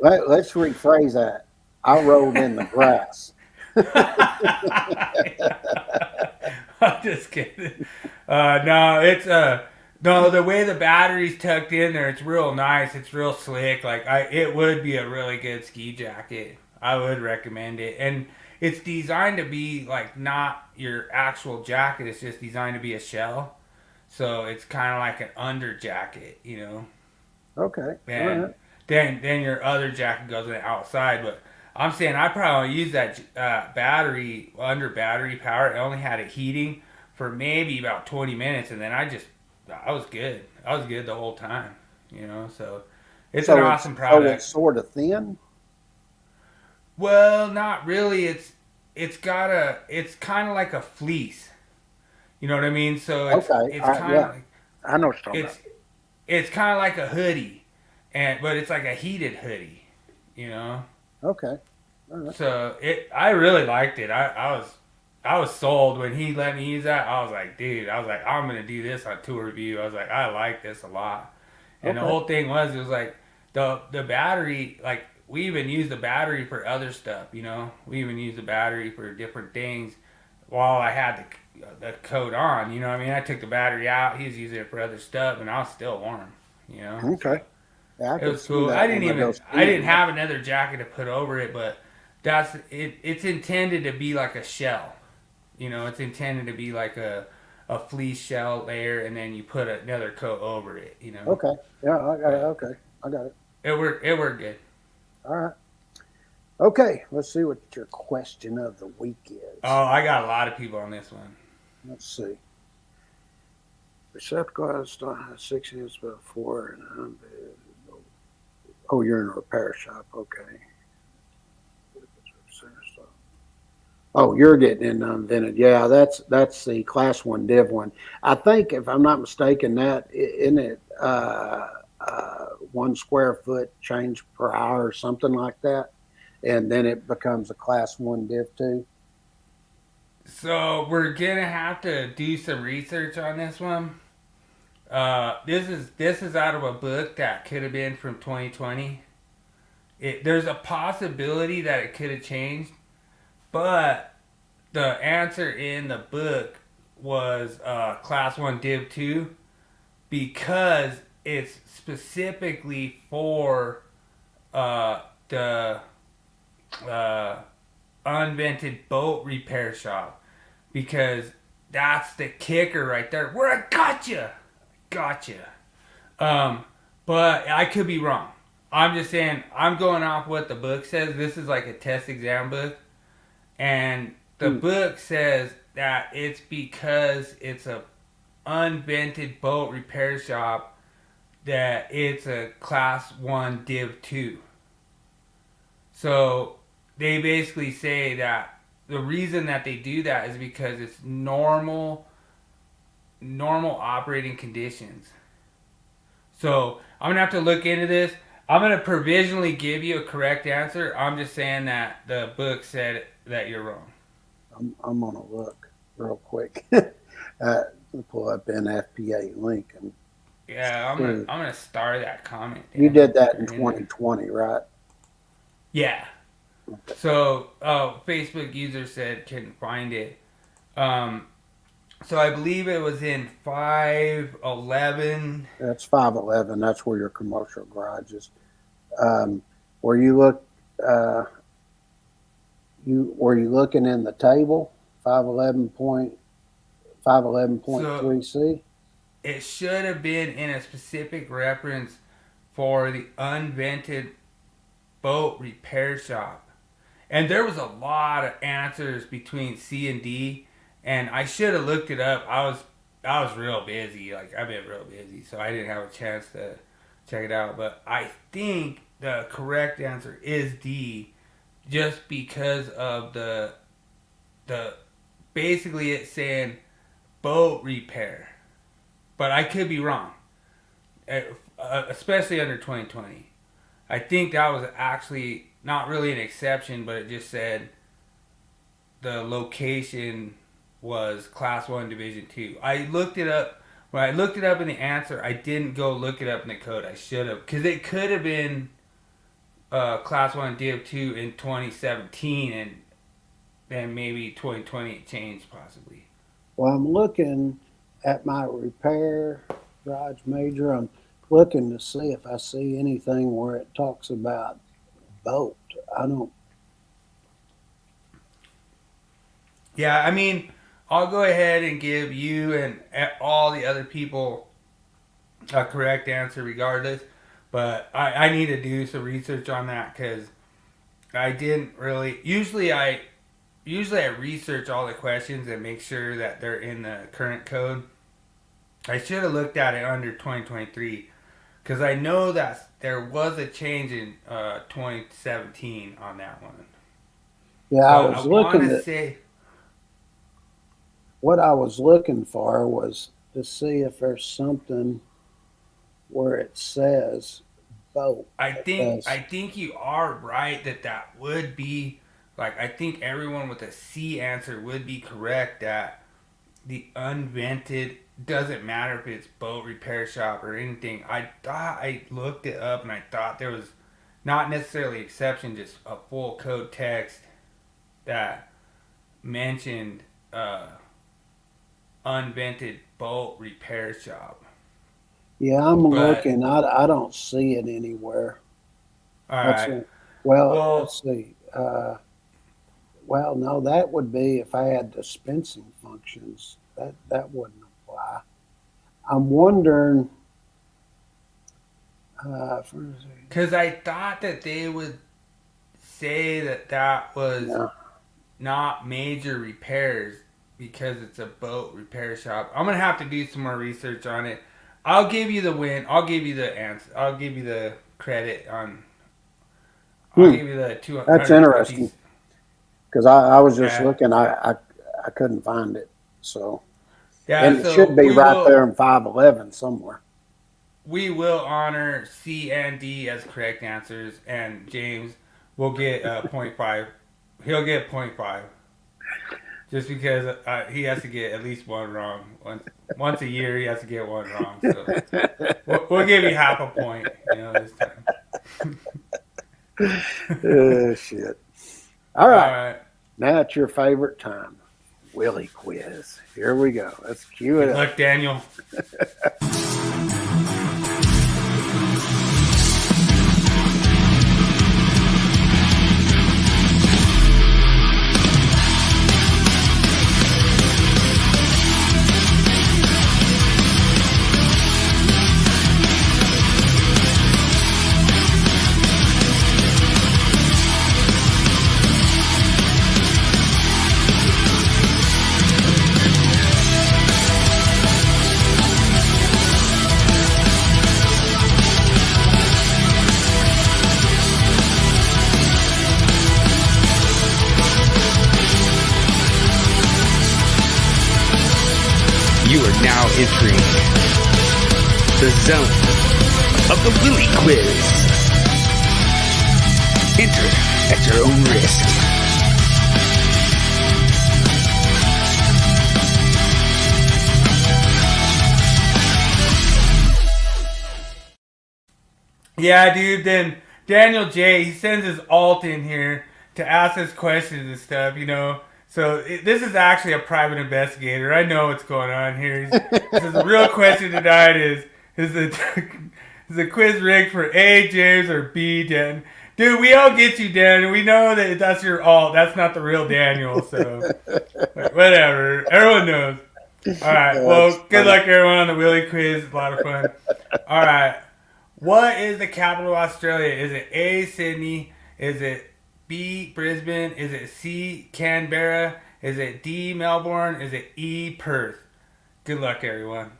Let's rephrase that. I rolled in the grass. I'm just kidding. No, it's no, the way the battery's tucked in there, it's real nice. It's real slick. Like it would be a really good ski jacket. I would recommend it. And it's designed to be like not your actual jacket. It's just designed to be a shell. So it's kind of like an under jacket, Okay. And right. then your other jacket goes on the outside. But I'm saying I probably use that battery under battery power. I only had it heating for maybe about 20 minutes, and then I was good. I was good the whole time, So it's an awesome product. So it's sort of thin. Well, not really. It's kind of like a fleece. You know what I mean? So it's kind of like, I know what you're talking about. It's kind of like a hoodie, but it's like a heated hoodie. Okay. All right. So I really liked it. I was sold when he let me use that. I was like, dude, I'm gonna do this on tour review. I was like, I like this a lot. And the whole thing was, it was like the battery, like we even used the battery for other stuff, We even used the battery for different things while I had the coat on, I took the battery out, he was using it for other stuff, and I was still warm, Okay. Yeah, it was cool. I didn't have another jacket to put over it, but that's it. It's intended to be like a shell. It's intended to be like a fleece shell layer, and then you put another coat over it. Okay. Yeah. Okay. I got it. It worked good. All right. Okay. Let's see what your question of the week is. Oh, I got a lot of people on this one. Let's see. Receptacle 6 inches about 4 and oh, you're in a repair shop. Okay. Oh, you're getting in unvented. Yeah, that's the class 1 div one. I think, if I'm not mistaken, that isn't it 1 square foot change per hour or something like that, and then it becomes a class 1 div 2. So we're gonna have to do some research on this one. This is out of a book that could have been from 2020. There's a possibility that it could have changed, but the answer in the book was class 1 div 2 because it's specifically for the unvented boat repair shop, because that's the kicker right there. Where I gotcha. But I could be wrong. I'm just saying, I'm going off what the book says. This is like a test exam book, and the book says that it's because it's a unvented boat repair shop that it's a class 1 div 2. So they basically say that the reason that they do that is because it's normal operating conditions. So I'm gonna have to look into this. I'm gonna provisionally give you a correct answer. I'm just saying that the book said that you're wrong. I'm gonna look real quick. Pull up NFPA link and Yeah, I'm gonna star that comment. You did that in 2020, right? Yeah. Okay. So, Facebook user said can find it. So I believe it was in 511. That's 511. That's where your commercial garage is. Were you looking in the table 511.3C? It should have been in a specific reference for the unvented boat repair shop. And there was a lot of answers between C and D, and I should have looked it up. I was real busy. Like, I've been real busy, so I didn't have a chance to check it out. But I think the correct answer is D, just because of the basically it's saying boat repair. But I could be wrong, especially under 2020. I think that was actually not really an exception, but it just said the location was Class 1 Division 2. I looked it up. When I looked it up in the answer, I didn't go look it up in the code. I should have, because it could have been Class 1 Div 2 in 2017, and then maybe 2020 it changed possibly. Well, I'm looking at my repair garage major. I'm looking to see if I see anything where it talks about boat. I don't. Yeah, I mean, I'll go ahead and give you and all the other people a correct answer regardless. But I need to do some research on that because I didn't really. Usually I research all the questions and make sure that they're in the current code. I should have looked at it under 2023 because I know that there was a change in 2017 on that one. Yeah, I was looking at. What I was looking for was to see if there's something where it says boat. I think you are right that would be. Like, I think everyone with a C answer would be correct that the unvented doesn't matter if it's boat repair shop or anything. I thought I looked it up and I thought there was not necessarily exception, just a full code text that mentioned unvented boat repair shop. Yeah, I'm looking. I don't see it anywhere. All right. Well, let's see. Well, no, that would be if I had dispensing functions. That wouldn't apply. I'm wondering. Because I thought that they would say that was not major repairs because it's a boat repair shop. I'm going to have to do some more research on it. I'll give you the win. I'll give you the answer. I'll give you the credit on. I'll give you the 200. That's interesting. Because I was just looking, I couldn't find it. So, and it should be right there in 511 somewhere. We will honor C and D as correct answers, and James will get 0.5. He'll get 0.5. Just because he has to get at least one wrong. Once a year, he has to get one wrong. So we'll give you half a point, this time. Shit. All right. Now it's your favorite time. Willie Quiz. Here we go. Let's cue it up. Good luck, Daniel. now entering the zone of the Willie Quiz. Enter at your own risk. Yeah, dude, then Daniel J, he sends his alt in here to ask us questions and stuff, you know. So this is actually a private investigator. I know what's going on here. This is the real question tonight is the quiz rigged for A, James, or B, Dan? Dude, we all get you, Dan. We know that that's your alt. That's not the real Daniel, so whatever. Everyone knows. All right, well, good luck, everyone, on the Willie Quiz. A lot of fun. All right. What is the capital of Australia? Is it A, Sydney? Is it B, Brisbane? Is it C, Canberra? Is it D, Melbourne? Is it E, Perth? Good luck, everyone.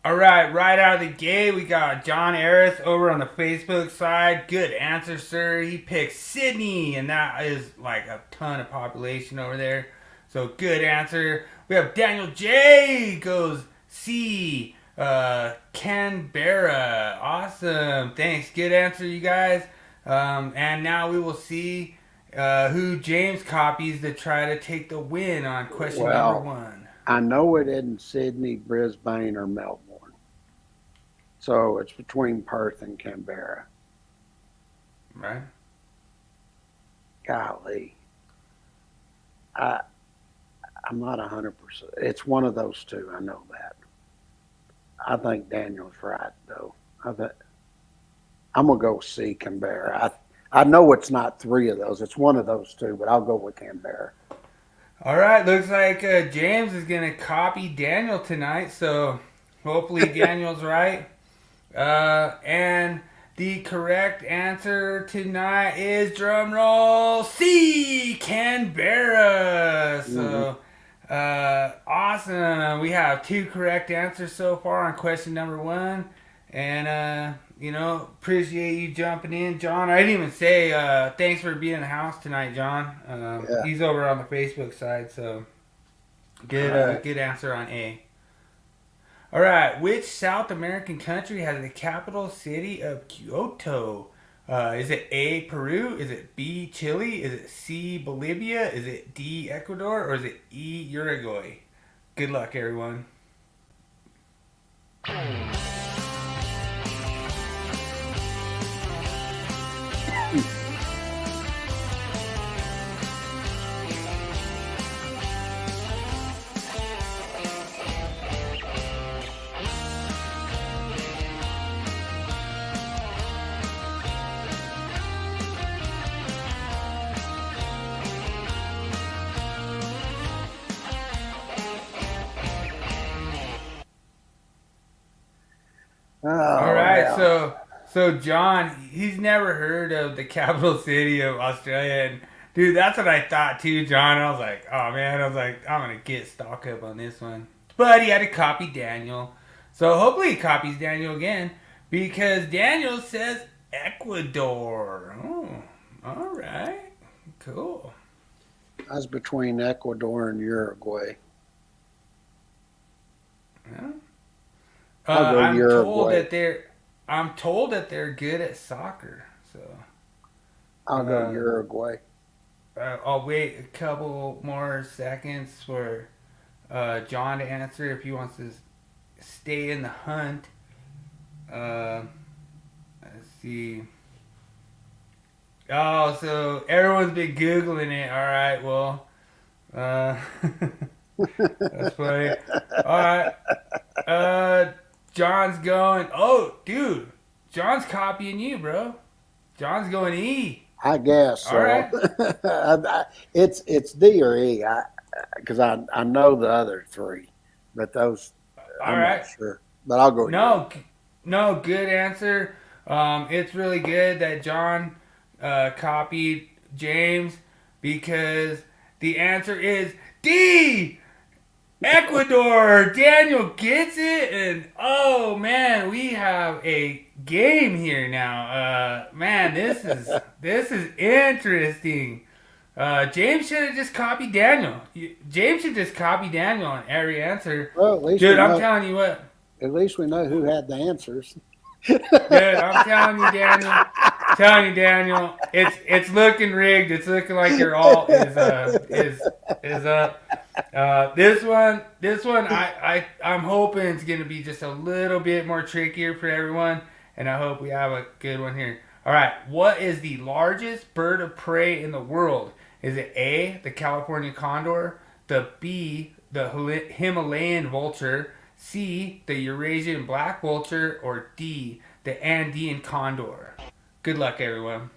All right out of the gate, we got John Harris over on the Facebook side. Good answer, sir. He picked Sydney, and that is like a ton of population over there. So good answer. We have Daniel J. goes C, Canberra. Awesome. Thanks. Good answer, you guys. And now we will see who James copies to try to take the win on question number 1. I know it isn't Sydney, Brisbane, or Melbourne. So it's between Perth and Canberra. Right. Golly. I'm not 100%. It's one of those two. I know that. I think Daniel's right, though. I'm going to go C, Canberra. I know it's not 3 of those. It's one of those two, but I'll go with Canberra. All right. Looks like James is going to copy Daniel tonight, so hopefully Daniel's right. And the correct answer tonight is, drum roll, C, Canberra. So, awesome. We have 2 correct answers so far on question number 1. And, appreciate you jumping in, John. I didn't even say thanks for being in the house tonight, John. Yeah. He's over on the Facebook side, so good answer on A. All right, which South American country has the capital city of Kyoto? Is it A, Peru? Is it B, Chile? Is it C, Bolivia? Is it D, Ecuador? Or is it E, Uruguay? Good luck, everyone. All right, yeah. so John, he's never heard of the capital city of Australia, and dude, that's what I thought too, John. I was like, oh man, I'm gonna get Stallcup on this one, but he had to copy Daniel, so hopefully he copies Daniel again because Daniel says Ecuador. Oh, all right, cool. I was between Ecuador and Uruguay. Yeah. I'm told that they're good at soccer, so I'll go Uruguay. I'll wait a couple more seconds for John to answer if he wants to stay in the hunt. Let's see. Oh, so everyone's been Googling it. All right, well, that's funny. All right. John's going. Oh, dude. John's copying you, bro. John's going E. I guess so. All right. It's D or E. because I know the other three, but those All I'm right. not sure. But I'll go. No, good answer. It's really good that John copied James because the answer is D. Ecuador. Daniel gets it, and oh man, we have a game here now. Man, this is interesting. James should have just copied Daniel. James should just copy Daniel on every answer. Well, at least Dude, I'm telling you what. At least we know who had the answers. Dude, I'm telling you, Daniel. It's looking rigged. It's looking like your alt is up. This one, I'm hoping it's gonna be just a little bit more trickier for everyone, and I hope we have a good one here. All right, what is the largest bird of prey in the world? Is it A, the California condor, the B, the Himalayan vulture, C, the Eurasian black vulture, or D, the Andean condor? Good luck, everyone.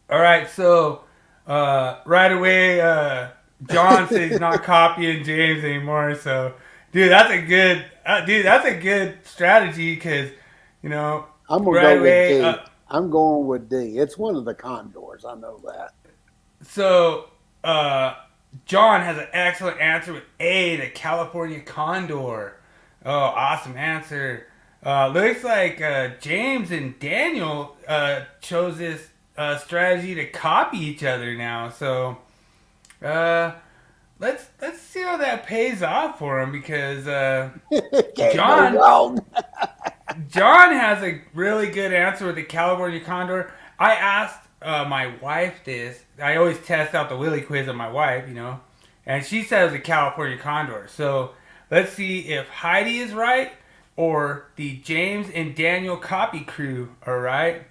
All right, so right away, John says he's not copying James anymore. So, dude, that's a good strategy because, you know, I'm gonna right go away. with D. I'm going with D. It's one of the condors. I know that. So, John has an excellent answer with A, the California condor. Oh, awesome answer. Looks like James and Daniel chose this strategy to copy each other now. So, let's see how that pays off for him because John has a really good answer with the California condor. I asked my wife this. I always test out the Willie Quiz on my wife, you know, and she said it was a California condor. So let's see if Heidi is right or the James and Daniel copy crew are right.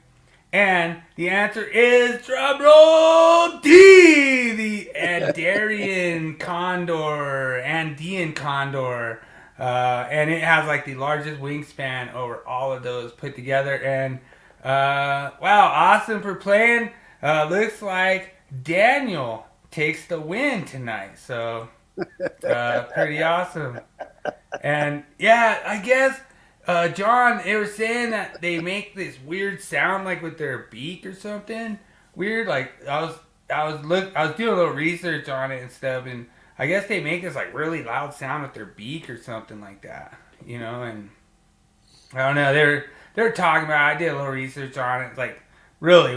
And the answer is, drumroll, D, the Andean condor. And it has like the largest wingspan over all of those put together. And wow, awesome for playing. Looks like Daniel takes the win tonight. So pretty awesome. And yeah, I guess John, they were saying that they make this weird sound like with their beak or something. Weird, like I was doing a little research on it and stuff, and I guess they make this like really loud sound with their beak or something like that, you know. And I don't know, they're talking about. I did a little research on it. It's like really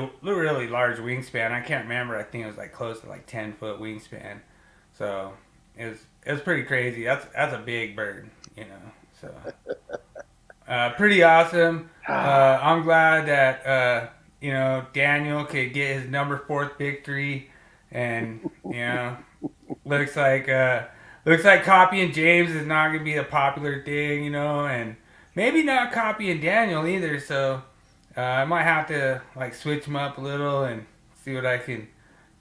large wingspan. I can't remember. I think it was like close to like 10-foot wingspan. So it was pretty crazy. That's a big bird, you know. So. Pretty awesome. I'm glad that you know, Daniel could get his number 4th victory, and you know, looks like copying James is not gonna be a popular thing, you know, and maybe not copying Daniel either. So I might have to like switch him up a little and see what I can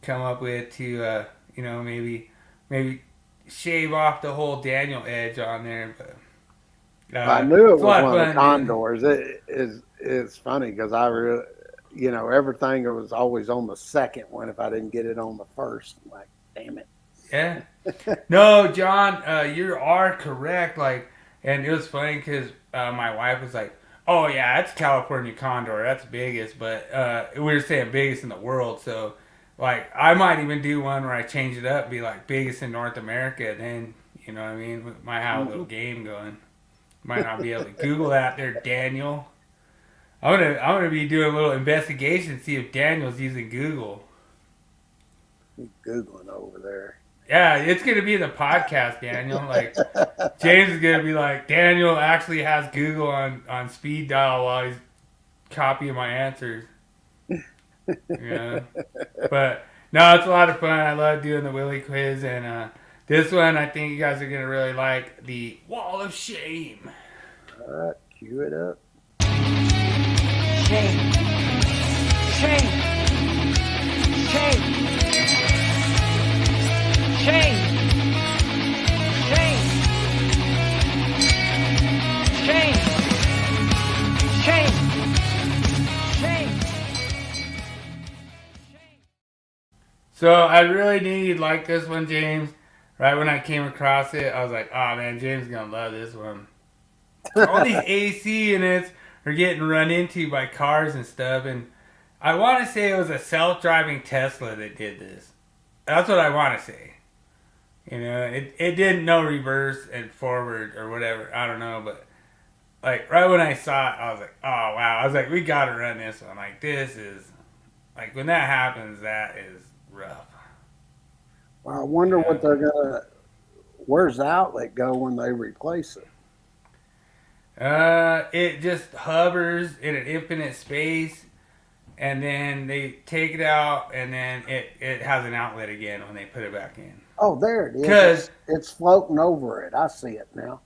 come up with to you know, maybe shave off the whole Daniel edge on there, but. I knew it was one of the condors. It's funny because you know, everything was always on the second one if I didn't get it on the first. I'm like, damn it. Yeah. No, John, you are correct. Like, and it was funny because my wife was like, "Oh yeah, it's California condor. That's biggest." But we were saying biggest in the world. So, like, I might even do one where I change it up, be like biggest in North America. Then, you know what I mean? We might have a little game going. Might not be able to Google that there, Daniel. I'm gonna be doing a little investigation, see if Daniel's using Google. He's Googling over there. Yeah, it's gonna be in the podcast, Daniel. Like James is gonna be like, Daniel actually has Google on speed dial while he's copying my answers. Yeah, but No, it's a lot of fun. I love doing the Willie Quiz, and this one I think you guys are gonna really like, the Wall of Shame. All right, cue it up. Shame. Shame. Shame. Shame. Shame. Shame. Shame. Shame. So I really knew you'd like this one, James. Right when I came across it, I was like, "Oh man, James is gonna love this one." All these AC units are getting run into by cars and stuff, and I want to say it was a self-driving Tesla that did this. That's what I want to say. You know, it didn't know reverse and forward or whatever. I don't know, but like right when I saw it, I was like, "Oh wow!" I was like, "We gotta run this one." Like this is like when that happens, that is rough. Well, I wonder what they're gonna. Where's the outlet go when they replace it? It just hovers in an infinite space, and then they take it out, and then it has an outlet again when they put it back in. Oh, there it is. 'Cause- it's floating over it. I see it now.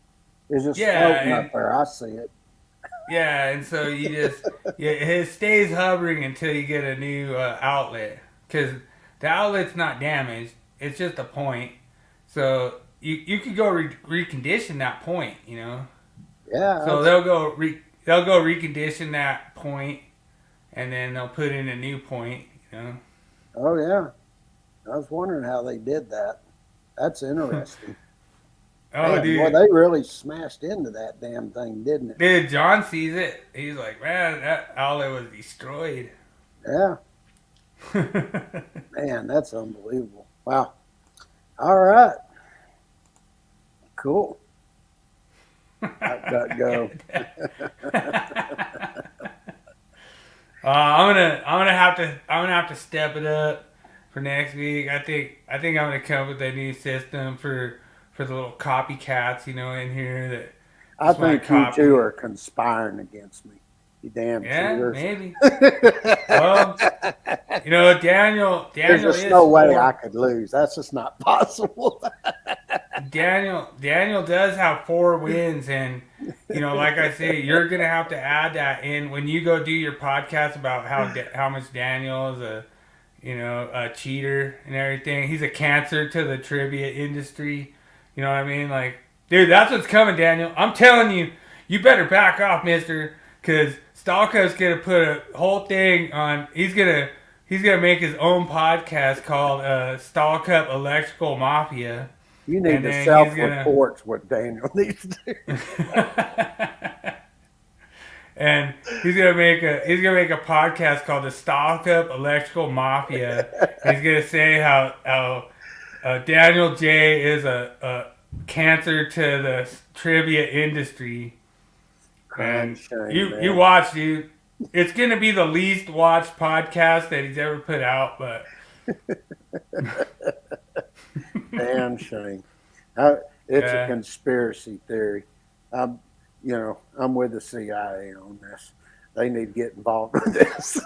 It's just floating up there. I see it. Yeah, and so you just it stays hovering until you get a new outlet, because the outlet's not damaged. It's just a point, so you could go recondition that point, you know. Yeah. So they'll go recondition that point, and then they'll put in a new point, you know. Oh yeah. I was wondering how they did that. That's interesting. Oh, Man, dude. well, they really smashed into that damn thing, didn't it? Dude, John sees it. He's like, "Man, that outlet was destroyed." Yeah. Man, that's unbelievable. Wow. All right. Cool. Go. I'm gonna have to step it up for next week. I think I'm gonna come up with a new system for the little copycats, you know, in here that. I think you two are conspiring against me. You damn cheaters. Maybe. Well, you know, Daniel There's just is no way I could lose. That's just not possible. Daniel does have 4 wins, and you know, like I say, you're gonna have to add that in when you go do your podcast about how much Daniel is a cheater and everything. He's a cancer to the trivia industry. You know what I mean? Like, dude, that's what's coming, Daniel. I'm telling you, you better back off, mister, because Stallcup's gonna put a whole thing on. He's gonna make his own podcast called Stallcup Electrical Mafia. You need to self-report what Daniel needs to do. And he's gonna make a podcast called the Stallcup Electrical Mafia. He's gonna say how Daniel J is a cancer to the trivia industry. And you watch, dude. It's gonna be the least watched podcast that he's ever put out, but Damn shame. It's a conspiracy theory. I'm with the CIA on this. They need to get involved with this.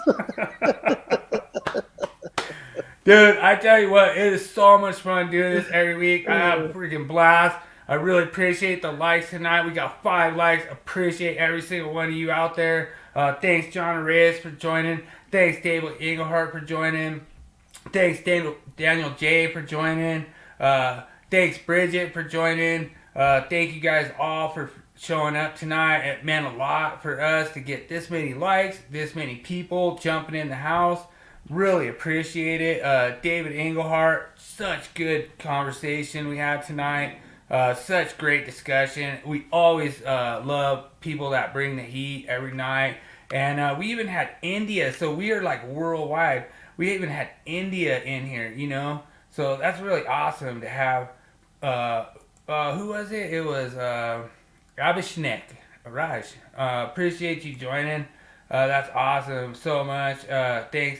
Dude, I tell you what, it is so much fun doing this every week. I have a freaking blast. I really appreciate the likes tonight. We got 5 likes. Appreciate every single one of you out there. Thanks, John Reyes, for joining. Thanks, David Englehart, for joining. Thanks, Daniel J, for joining. Thanks, Bridget, for joining. Thank you guys all for showing up tonight. It meant a lot for us to get this many likes, this many people jumping in the house. Really appreciate it. David Englehart, such good conversation we had tonight. Such great discussion. We always love people that bring the heat every night. And we even had India, so we are like worldwide. We even had India in here, you know. So that's really awesome to have. Who was it? It was Abhishek Raj. Appreciate you joining. That's awesome so much. Thanks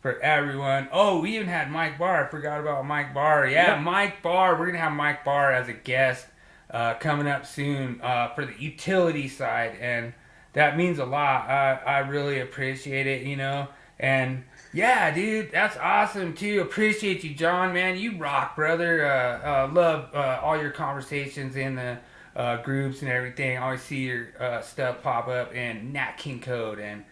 for everyone. Oh, we even had Mike Barr. I forgot about Mike Barr. Yeah, Mike Barr. We're going to have Mike Barr as a guest coming up soon for the utility side. And that means a lot. I really appreciate it, you know. And Yeah, dude, that's awesome too. Appreciate you, John. Man, you rock, brother. Love all your conversations in the groups and everything. Always see your stuff pop up in Nat King Code, and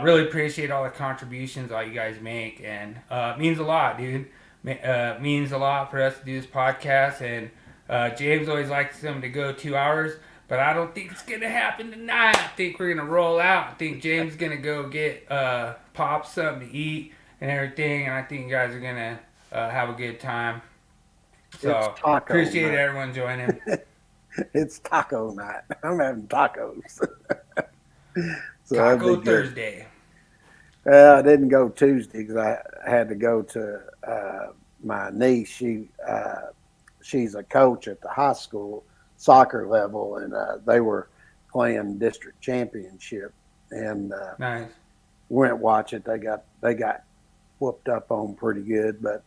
really appreciate all the contributions all you guys make, and means a lot, dude. Means a lot for us to do this podcast, and James always likes them to go 2 hours. But I don't think it's gonna happen tonight. I think we're gonna roll out. I think James is gonna go get Pop something to eat and everything, and I think you guys are gonna have a good time. So It's taco appreciate night. everyone joining. It's taco night. I'm having tacos. So that'd be Taco good. Thursday. Well, I didn't go Tuesday because I had to go to my niece. She's a coach at the high school soccer level, and they were playing district championship, and Nice. went watch it. They got whooped up on pretty good, but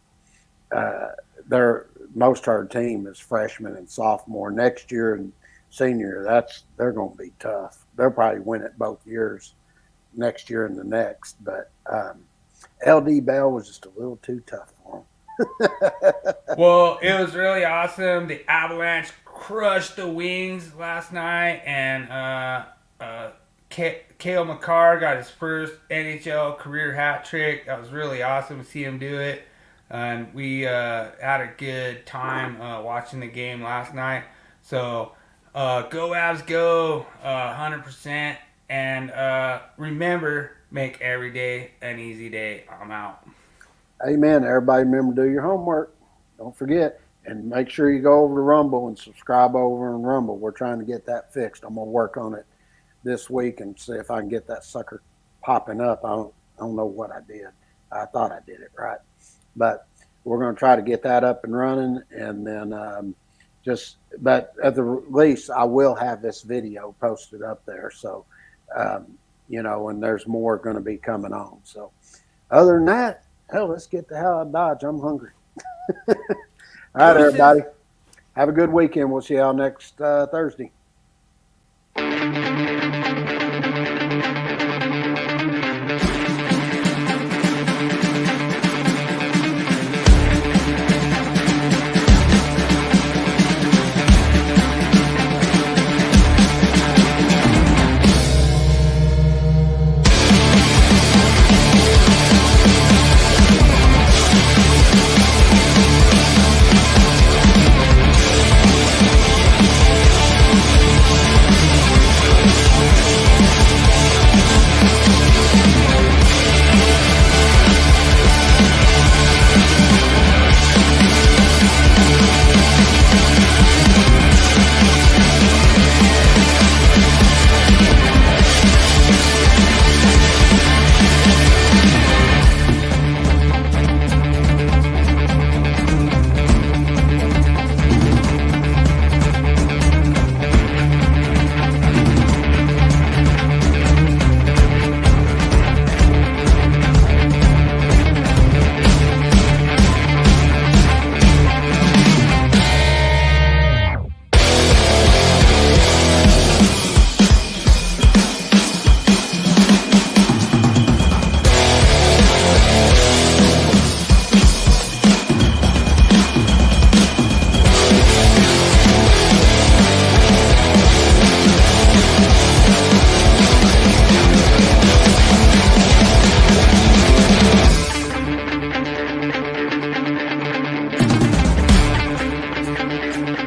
most of our team is freshman and sophomore. Next year and senior, they're going to be tough. They'll probably win it both years, next year and the next. But LD Bell was just a little too tough for them. Well, it was really awesome. The Avalanche crushed the Wings last night, and Cale Makar got his first NHL career hat trick. That was really awesome to see him do it. And we had a good time watching the game last night. So go Avs, go 100%. And remember, make every day an easy day. I'm out. Amen. Everybody remember to do your homework. Don't forget. And make sure you go over to Rumble and subscribe over on Rumble. We're trying to get that fixed. I'm going to work on it this week and see if I can get that sucker popping up. I don't know what I did. I thought I did it right. But we're going to try to get that up and running. And then but at the least, I will have this video posted up there. So, and there's more going to be coming on. So other than that, hell, let's get the hell out of Dodge. I'm hungry. All right, everybody. Have a good weekend. We'll see y'all next Thursday.